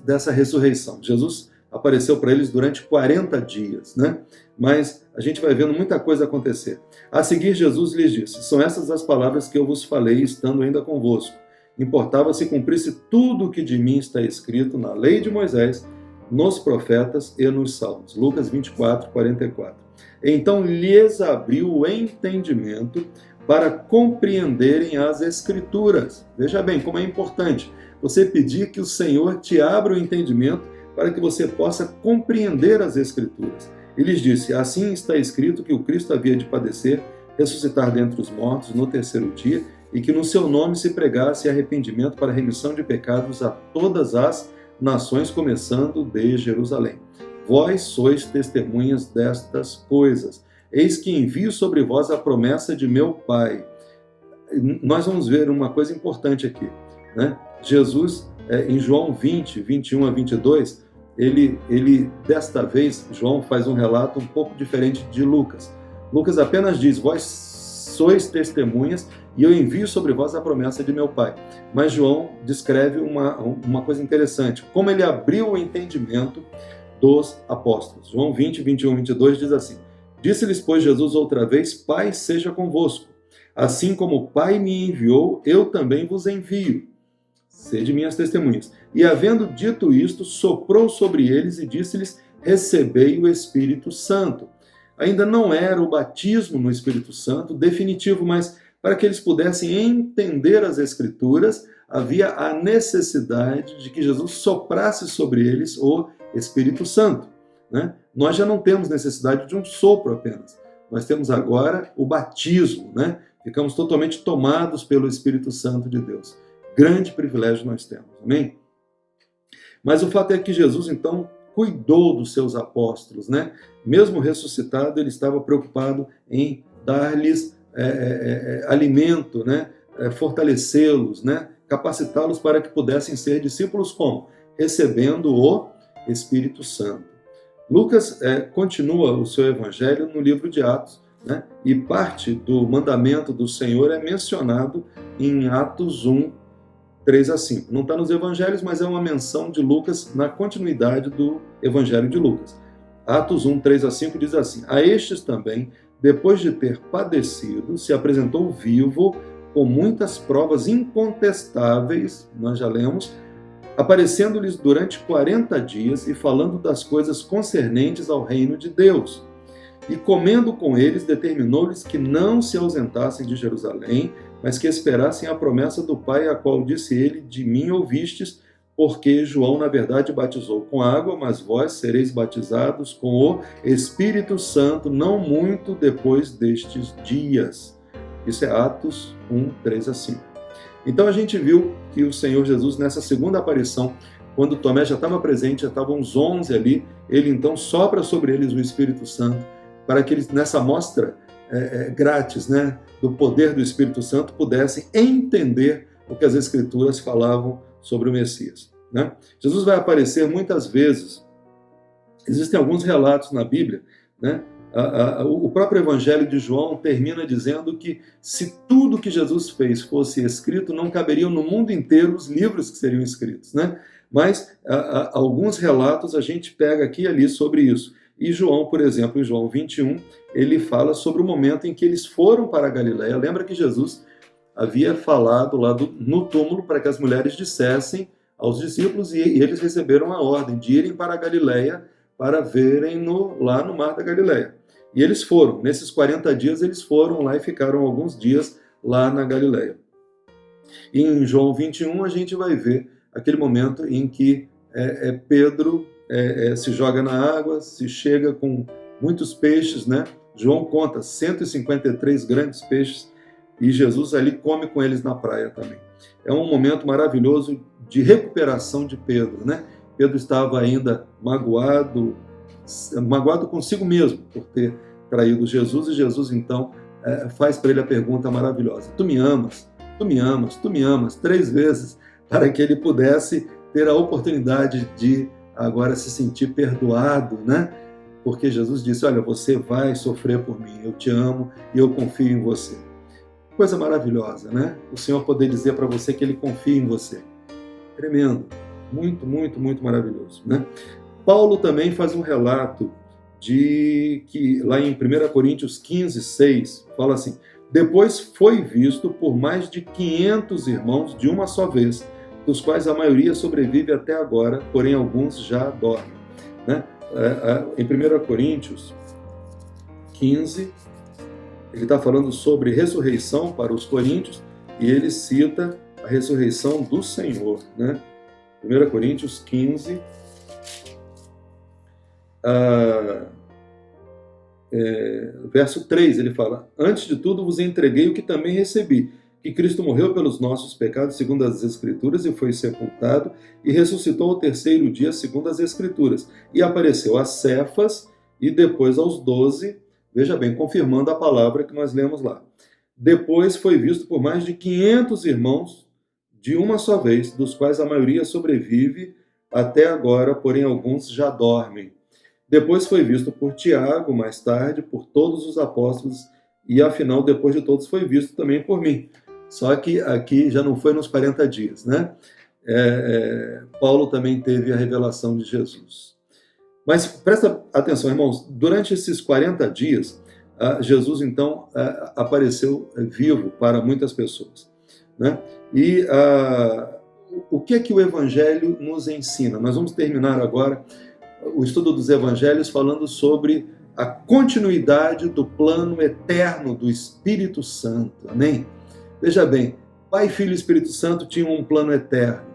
Dessa ressurreição. Jesus apareceu para eles durante 40 dias, né? Mas a gente vai vendo muita coisa acontecer. A seguir, Jesus lhes disse: são essas as palavras que eu vos falei, estando ainda convosco. Importava se cumprisse tudo o que de mim está escrito na lei de Moisés, nos profetas e nos salmos. Lucas 24, 44. Então lhes abriu o entendimento para compreenderem as Escrituras. Veja bem como é importante você pedir que o Senhor te abra o entendimento para que você possa compreender as Escrituras. E lhes disse: assim está escrito que o Cristo havia de padecer, ressuscitar dentre os mortos no terceiro dia, e que no seu nome se pregasse arrependimento para remissão de pecados a todas as nações, começando de Jerusalém. Vós sois testemunhas destas coisas. Eis que envio sobre vós a promessa de meu Pai. Nós vamos ver uma coisa importante aqui, né? Jesus, em João 20, 21 a 22, ele desta vez, João faz um relato um pouco diferente de Lucas. Lucas apenas diz: vós sois testemunhas e eu envio sobre vós a promessa de meu Pai. Mas João descreve uma coisa interessante, como ele abriu o entendimento dos apóstolos. João 20, 21, 22 diz assim: disse-lhes, pois, Jesus outra vez: Pai seja convosco. Assim como o Pai me enviou, eu também vos envio. Sede minhas testemunhas. E havendo dito isto, soprou sobre eles e disse-lhes: recebei o Espírito Santo. Ainda não era o batismo no Espírito Santo definitivo, mas para que eles pudessem entender as Escrituras, havia a necessidade de que Jesus soprasse sobre eles o Espírito Santo, né? Nós já não temos necessidade de um sopro apenas. Nós temos agora o batismo, né? Ficamos totalmente tomados pelo Espírito Santo de Deus. Grande privilégio nós temos, amém? Mas o fato é que Jesus, então, cuidou dos seus apóstolos, né? Mesmo ressuscitado, ele estava preocupado em dar-lhes alimento, né? Fortalecê-los, né? Capacitá-los para que pudessem ser discípulos como? Recebendo o Espírito Santo. Lucas continua o seu evangelho no livro de Atos, né? E parte do mandamento do Senhor é mencionado em Atos 1, 3 a 5. Não está nos evangelhos, mas é uma menção de Lucas na continuidade do evangelho de Lucas. Atos 1, 3 a 5 diz assim: a estes também, depois de ter padecido, se apresentou vivo com muitas provas incontestáveis, nós já lemos, aparecendo-lhes durante 40 dias e falando das coisas concernentes ao reino de Deus. E comendo com eles, determinou-lhes que não se ausentassem de Jerusalém, mas que esperassem a promessa do Pai, a qual disse ele: de mim ouvistes, porque João, na verdade, batizou com água, mas vós sereis batizados com o Espírito Santo, não muito depois destes dias. Isso é Atos 1, 3 a 5. Então a gente viu que o Senhor Jesus, nessa segunda aparição, quando Tomé já estava presente, já estavam os 11 ali, ele então sopra sobre eles o Espírito Santo, para que eles, nessa mostra grátis, né, do poder do Espírito Santo, pudessem entender o que as Escrituras falavam sobre o Messias, né? Jesus vai aparecer muitas vezes. Existem alguns relatos na Bíblia, né? O próprio Evangelho de João termina dizendo que se tudo que Jesus fez fosse escrito, não caberiam no mundo inteiro os livros que seriam escritos, né? Mas alguns relatos a gente pega aqui e ali sobre isso. E João, por exemplo, em João 21, ele fala sobre o momento em que eles foram para a Galileia. Lembra que Jesus havia falado lá no túmulo para que as mulheres dissessem aos discípulos, e eles receberam a ordem de irem para a Galileia para verem lá no mar da Galileia. E eles foram. Nesses 40 dias, eles foram lá e ficaram alguns dias lá na Galileia. E em João 21, a gente vai ver aquele momento em que Pedro se joga na água, se chega com muitos peixes, né? João conta 153 grandes peixes, e Jesus ali come com eles na praia também. É um momento maravilhoso de recuperação de Pedro, né? Pedro estava ainda magoado consigo mesmo, por ter traído Jesus, e Jesus então faz para ele a pergunta maravilhosa: tu me amas? Tu me amas? Tu me amas? 3 vezes, para que ele pudesse ter a oportunidade de agora se sentir perdoado, né? Porque Jesus disse: olha, você vai sofrer por mim, eu te amo e eu confio em você. Coisa maravilhosa, né? O Senhor poder dizer para você que Ele confia em você. Tremendo. Muito, muito, muito maravilhoso, né? Paulo também faz um relato de que, lá em 1 Coríntios 15, 6, fala assim: depois foi visto por mais de 500 irmãos de uma só vez, dos quais a maioria sobrevive até agora, porém alguns já dormem, né? Em 1 Coríntios 15, ele está falando sobre ressurreição para os coríntios, e ele cita a ressurreição do Senhor, né? 1 Coríntios 15, verso 3, ele fala: antes de tudo vos entreguei o que também recebi, que Cristo morreu pelos nossos pecados, segundo as Escrituras, e foi sepultado, e ressuscitou ao 3º dia, segundo as Escrituras, e apareceu a Cefas, e depois aos 12, veja bem, confirmando a palavra que nós lemos lá. Depois foi visto por mais de 500 irmãos de uma só vez, dos quais a maioria sobrevive até agora, porém alguns já dormem. Depois foi visto por Tiago, mais tarde, por todos os apóstolos, e afinal, depois de todos, foi visto também por mim. Só que aqui já não foi nos 40 dias, né? Paulo também teve a revelação de Jesus. Mas presta atenção, irmãos, durante esses 40 dias, Jesus então apareceu vivo para muitas pessoas, né? E o que é que o Evangelho nos ensina? Nós vamos terminar agora o estudo dos Evangelhos falando sobre a continuidade do plano eterno do Espírito Santo, amém? Veja bem, Pai, Filho e Espírito Santo tinham um plano eterno,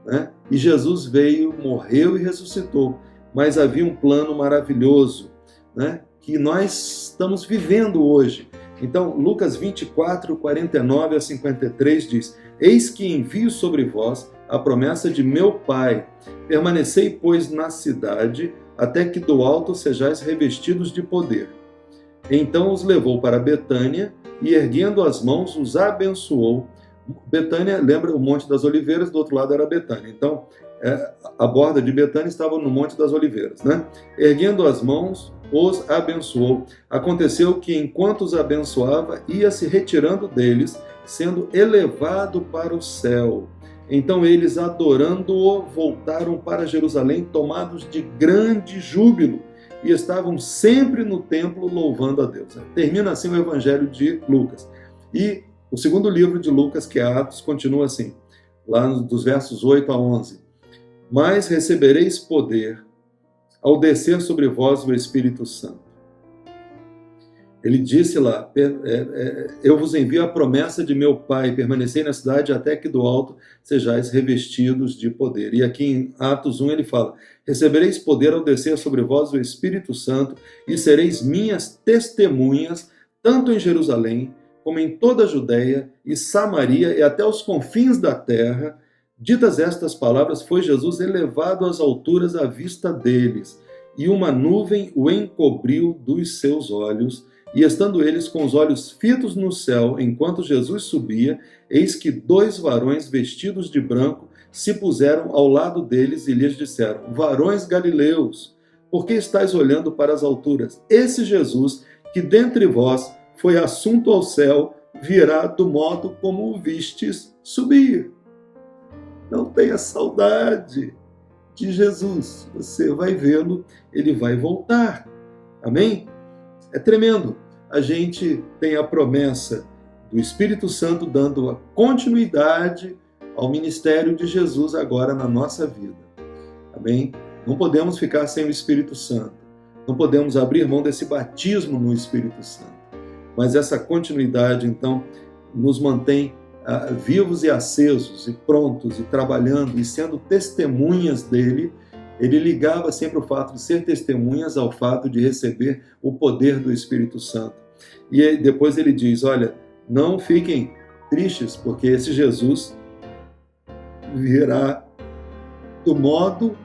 né? E Jesus veio, morreu e ressuscitou, mas havia um plano maravilhoso, né? Que nós estamos vivendo hoje. Então, Lucas 24, 49 a 53 diz: eis que envio sobre vós a promessa de meu Pai. Permanecei, pois, na cidade, até que do alto sejais revestidos de poder. Então os levou para Betânia, e erguendo as mãos, os abençoou. Betânia, lembra o Monte das Oliveiras, do outro lado era Betânia. Então, a borda de Betânia estava no Monte das Oliveiras, né? Erguendo as mãos, os abençoou. Aconteceu que, enquanto os abençoava, ia se retirando deles, sendo elevado para o céu. Então eles, adorando-o, voltaram para Jerusalém, tomados de grande júbilo, e estavam sempre no templo louvando a Deus. Termina assim o Evangelho de Lucas. E o segundo livro de Lucas, que é Atos, continua assim, lá dos versos 8 a 11. Mas recebereis poder ao descer sobre vós o Espírito Santo. Ele disse lá: eu vos envio a promessa de meu Pai, permanecei na cidade até que do alto sejais revestidos de poder. E aqui em Atos 1 ele fala: recebereis poder ao descer sobre vós o Espírito Santo, e sereis minhas testemunhas, tanto em Jerusalém, como em toda a Judéia e Samaria e até os confins da terra. Ditas estas palavras, foi Jesus elevado às alturas à vista deles, e uma nuvem o encobriu dos seus olhos. E estando eles com os olhos fitos no céu, enquanto Jesus subia, eis que 2 varões vestidos de branco se puseram ao lado deles e lhes disseram: varões galileus, por que estáis olhando para as alturas? Esse Jesus, que dentre vós foi assunto ao céu, virá do modo como o vistes subir. Não tenha saudade de Jesus. Você vai vê-lo, ele vai voltar. Amém? É tremendo. A gente tem a promessa do Espírito Santo dando a continuidade ao ministério de Jesus agora na nossa vida. Amém? Não podemos ficar sem o Espírito Santo. Não podemos abrir mão desse batismo no Espírito Santo. Mas essa continuidade, então, nos mantém vivos e acesos, e prontos, e trabalhando, e sendo testemunhas dele. Ele ligava sempre o fato de ser testemunhas ao fato de receber o poder do Espírito Santo. E depois ele diz: olha, não fiquem tristes, porque esse Jesus virá do modo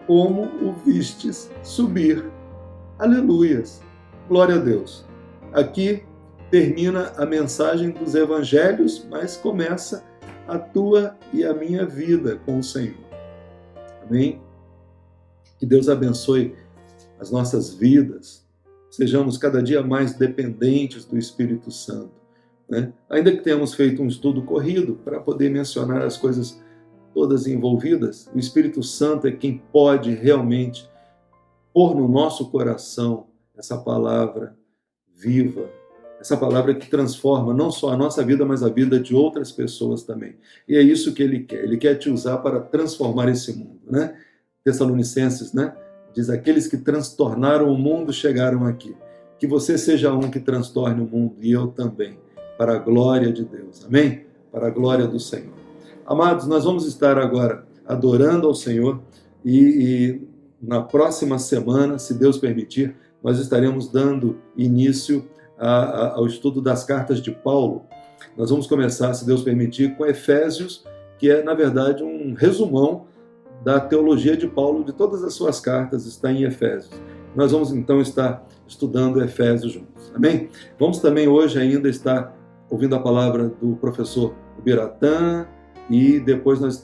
como o vistes subir. Aleluias! glória a Deus. Aqui termina a mensagem dos evangelhos, mas começa a tua e a minha vida com o Senhor. Amém? Que Deus abençoe as nossas vidas, sejamos cada dia mais dependentes do Espírito Santo, né? Ainda que tenhamos feito um estudo corrido para poder mencionar as coisas todas envolvidas, o Espírito Santo é quem pode realmente pôr no nosso coração essa palavra viva, essa palavra que transforma não só a nossa vida, mas a vida de outras pessoas também. E é isso que Ele quer te usar para transformar esse mundo, né? Tessalonicenses, né? Diz, aqueles que transtornaram o mundo chegaram aqui. Que você seja um que transtorne o mundo, e eu também, para a glória de Deus, amém? Para a glória do Senhor. Amados, nós vamos estar agora adorando ao Senhor e na próxima semana, se Deus permitir, nós estaremos dando início ao estudo das cartas de Paulo. Nós vamos começar, se Deus permitir, com Efésios, que é, na verdade, um resumão da teologia de Paulo, de todas as suas cartas, está em Efésios. Nós vamos, então, estar estudando Efésios juntos, amém? Vamos também hoje ainda estar ouvindo a palavra do professor Ubiratã e depois nós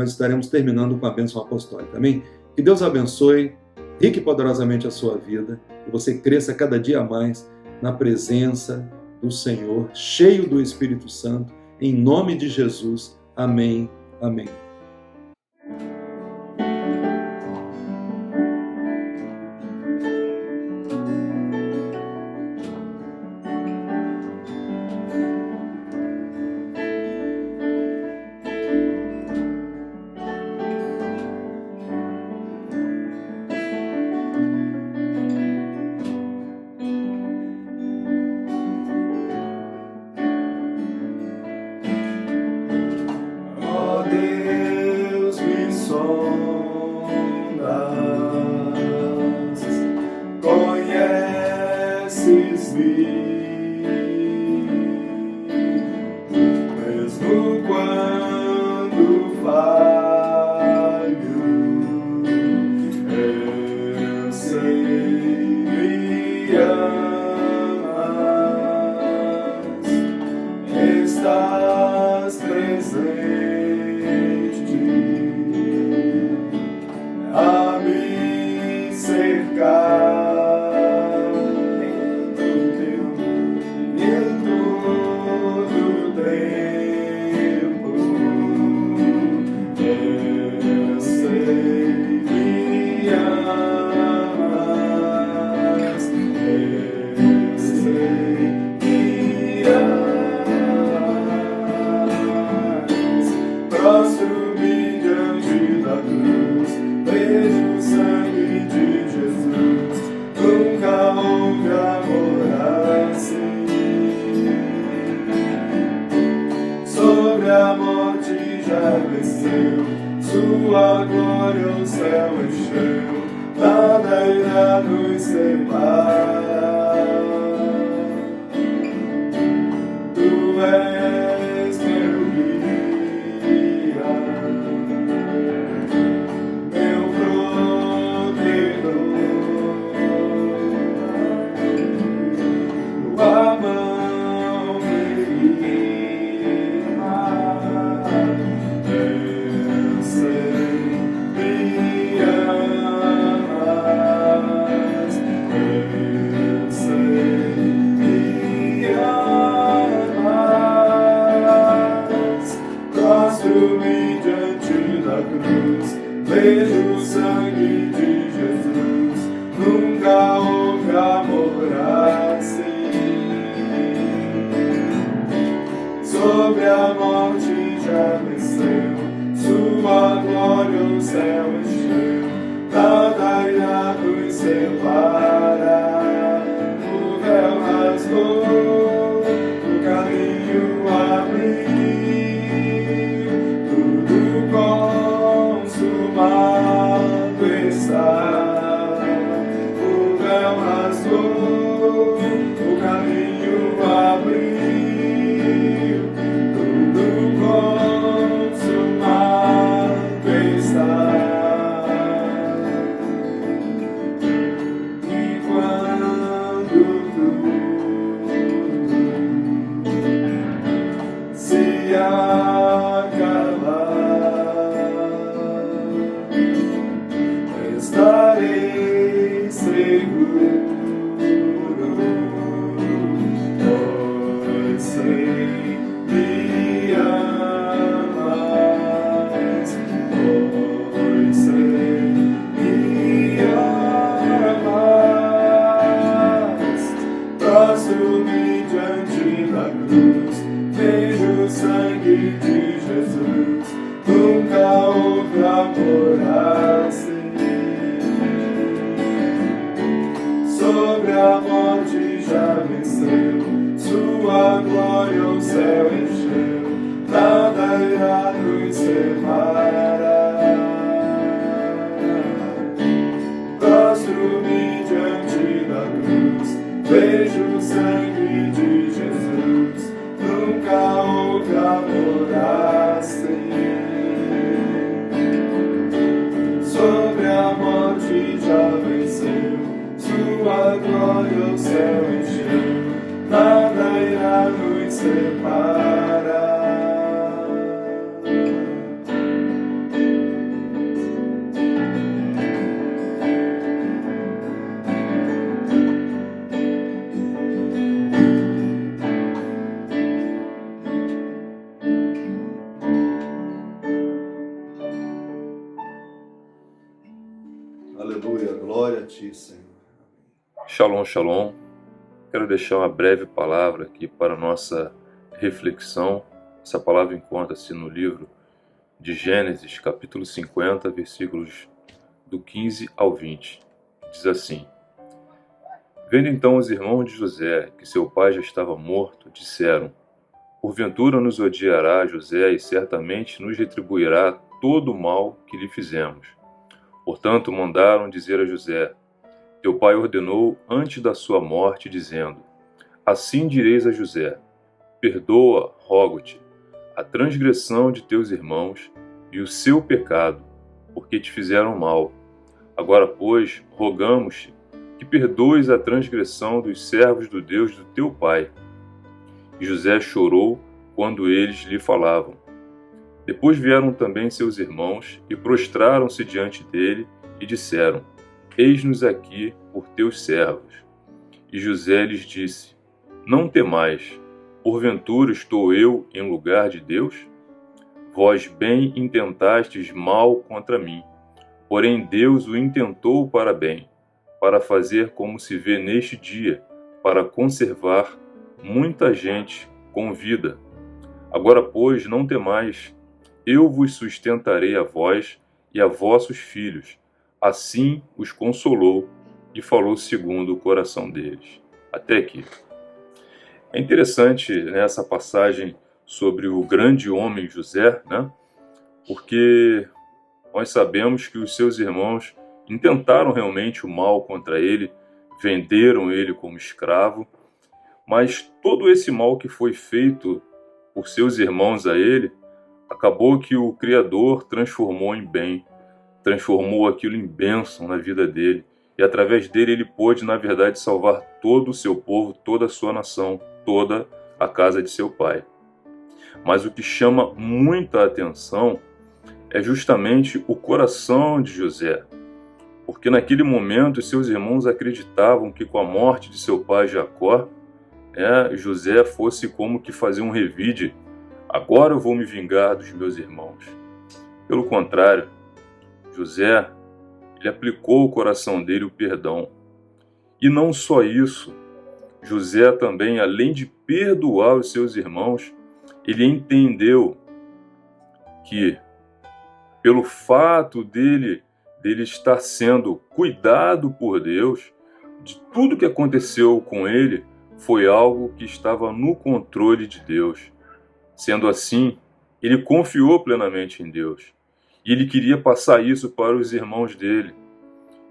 estaremos terminando com a bênção apostólica, amém? Que Deus abençoe rique e poderosamente a sua vida, que você cresça cada dia mais na presença do Senhor, cheio do Espírito Santo, em nome de Jesus, amém, amém. Sua glória o céu encheu, nada irá nos separar. Tu és meu guia, meu protetor, tua mão me guia. Eu sei me amas, eu sei me amas. Prostro-me diante da cruz, vejo o sangue de Jesus. Nunca houve amor assim. Sobre a morte já venceu, sua glória o céu encheu, nada irá nos separar. O véu rasgou, o caminho abriu, tudo consumado está. O véu rasgou, o caminho abriu, tudo consumado está. E quando seguro, pois sei me amas, pois sei me amas. Prostro-me diante da cruz, vejo o sangue de Jesus, nunca houve amor assim. Sobre a morte já venceu, sua glória o céu encheu, nada irá nos separar. Prostro-me diante da cruz, vejo o sangue de Jesus, nunca houve amor assim. Sobre a morte já venceu, sua glória o céu encheu, nada irá nos separar. Aleluia, glória a Ti, Senhor. Shalom, shalom. Quero deixar uma breve palavra aqui para a nossa reflexão. Essa palavra encontra-se no livro de Gênesis, capítulo 50, versículos do 15 ao 20. Diz assim: Vendo então os irmãos de José que seu pai já estava morto, disseram: Porventura nos odiará José e certamente nos retribuirá todo o mal que lhe fizemos. Portanto, mandaram dizer a José: Teu pai ordenou antes da sua morte, dizendo: Assim direis a José: Perdoa, rogo-te, a transgressão de teus irmãos e o seu pecado, porque te fizeram mal. Agora, pois, rogamos-te que perdoes a transgressão dos servos do Deus do teu pai. E José chorou quando eles lhe falavam. Depois vieram também seus irmãos e prostraram-se diante dele e disseram: Eis-nos aqui por teus servos. E José lhes disse: Não temais, porventura estou eu em lugar de Deus? Vós bem intentastes mal contra mim, porém Deus o intentou para bem, para fazer como se vê neste dia, para conservar muita gente com vida. Agora, pois, não temais, eu vos sustentarei a vós e a vossos filhos. Assim os consolou e falou segundo o coração deles. Até aqui. É interessante nessa passagem sobre o grande homem José, né? Porque nós sabemos que os seus irmãos intentaram realmente o mal contra ele, venderam ele como escravo, mas todo esse mal que foi feito por seus irmãos a ele, acabou que o Criador transformou em bem, transformou aquilo em bênção na vida dele. E através dele ele pôde, na verdade, salvar todo o seu povo, toda a sua nação, toda a casa de seu pai. Mas o que chama muita atenção é justamente o coração de José. Porque naquele momento os seus irmãos acreditavam que com a morte de seu pai Jacó, José fosse como que fazer um revide. Agora eu vou me vingar dos meus irmãos. Pelo contrário, José, ele aplicou ao coração dele o perdão. E não só isso, José também, além de perdoar os seus irmãos, ele entendeu que, pelo fato dele estar sendo cuidado por Deus, de tudo que aconteceu com ele, foi algo que estava no controle de Deus. Sendo assim, ele confiou plenamente em Deus. E ele queria passar isso para os irmãos dele.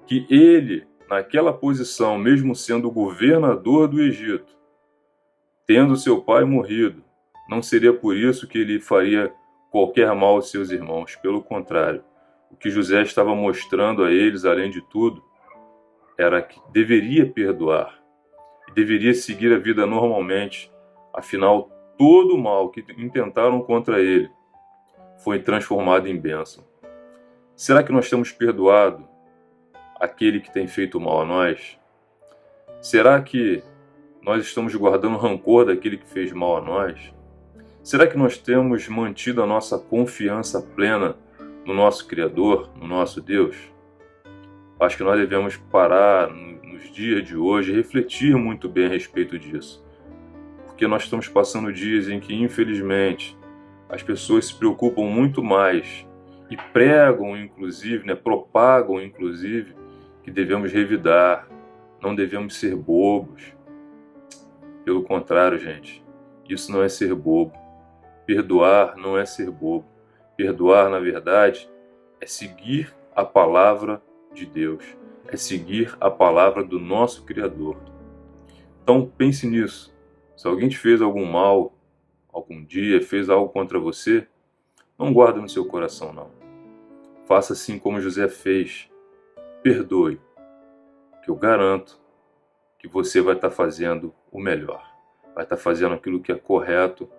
Que ele, naquela posição, mesmo sendo governador do Egito, tendo seu pai morrido, não seria por isso que ele faria qualquer mal aos seus irmãos. Pelo contrário, o que José estava mostrando a eles, além de tudo, era que deveria perdoar. Deveria seguir a vida normalmente. Afinal, todo o mal que intentaram contra ele foi transformado em bênção. Será que nós temos perdoado aquele que tem feito mal a nós? Será que nós estamos guardando rancor daquele que fez mal a nós? Será que nós temos mantido a nossa confiança plena no nosso Criador, no nosso Deus? Acho que nós devemos parar nos dias de hoje e refletir muito bem a respeito disso. Porque nós estamos passando dias em que, infelizmente, as pessoas se preocupam muito mais e pregam, inclusive, propagam, inclusive, que devemos revidar, não devemos ser bobos. Pelo contrário, gente, isso não é ser bobo. Perdoar não é ser bobo. Perdoar, na verdade, é seguir a palavra de Deus, é seguir a palavra do nosso Criador. Então pense nisso. Se alguém te fez algum mal, algum dia fez algo contra você, não guarda no seu coração, não. Faça assim como José fez. Perdoe, que eu garanto que você vai estar fazendo o melhor. Vai estar fazendo aquilo que é correto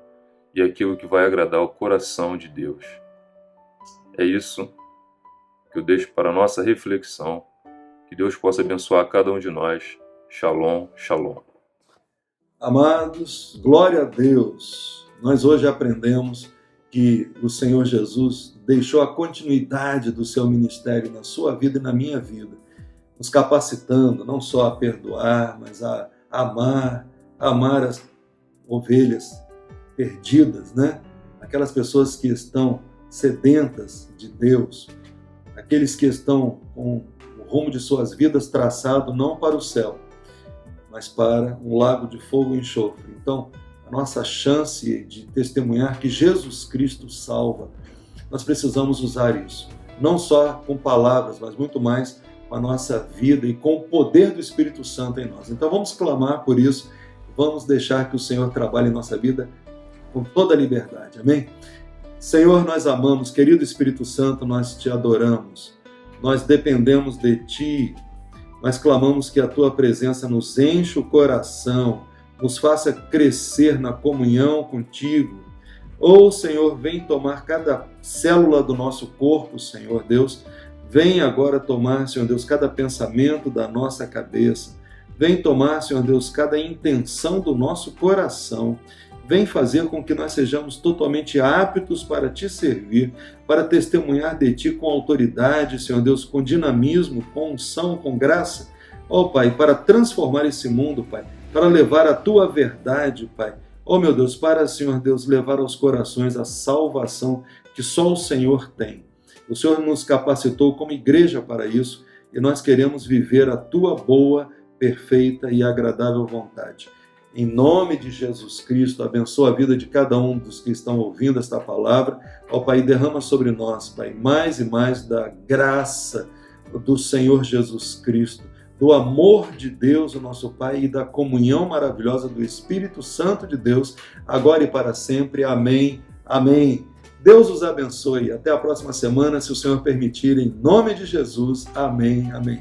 e aquilo que vai agradar o coração de Deus. É isso que eu deixo para a nossa reflexão. Que Deus possa abençoar cada um de nós. Shalom, shalom. Amados, glória a Deus. Nós hoje aprendemos que o Senhor Jesus deixou a continuidade do seu ministério na sua vida e na minha vida, nos capacitando não só a perdoar, mas a amar as ovelhas perdidas, né? Aquelas pessoas que estão sedentas de Deus, aqueles que estão com o rumo de suas vidas traçado não para o céu, mas para um lago de fogo e enxofre. Então, a nossa chance de testemunhar que Jesus Cristo salva, nós precisamos usar isso, não só com palavras, mas muito mais com a nossa vida e com o poder do Espírito Santo em nós. Então vamos clamar por isso, vamos deixar que o Senhor trabalhe em nossa vida com toda a liberdade, amém? Senhor, nós amamos, querido Espírito Santo, nós te adoramos, nós dependemos de Ti, nós clamamos que a Tua presença nos enche o coração, nos faça crescer na comunhão contigo. Senhor, vem tomar cada célula do nosso corpo, Senhor Deus, vem agora tomar, Senhor Deus, cada pensamento da nossa cabeça, vem tomar, Senhor Deus, cada intenção do nosso coração, vem fazer com que nós sejamos totalmente aptos para Te servir, para testemunhar de Ti com autoridade, Senhor Deus, com dinamismo, com unção, com graça, Pai, para transformar esse mundo, Pai, para levar a Tua verdade, Pai, meu Deus, para, Senhor Deus, levar aos corações a salvação que só o Senhor tem. O Senhor nos capacitou como igreja para isso e nós queremos viver a Tua boa, perfeita e agradável vontade. Em nome de Jesus Cristo, abençoa a vida de cada um dos que estão ouvindo esta palavra. Pai, derrama sobre nós, Pai, mais e mais da graça do Senhor Jesus Cristo, do amor de Deus, o nosso Pai, e da comunhão maravilhosa do Espírito Santo de Deus, agora e para sempre. Amém. Amém. Deus os abençoe. Até a próxima semana, se o Senhor permitir, em nome de Jesus. Amém. Amém.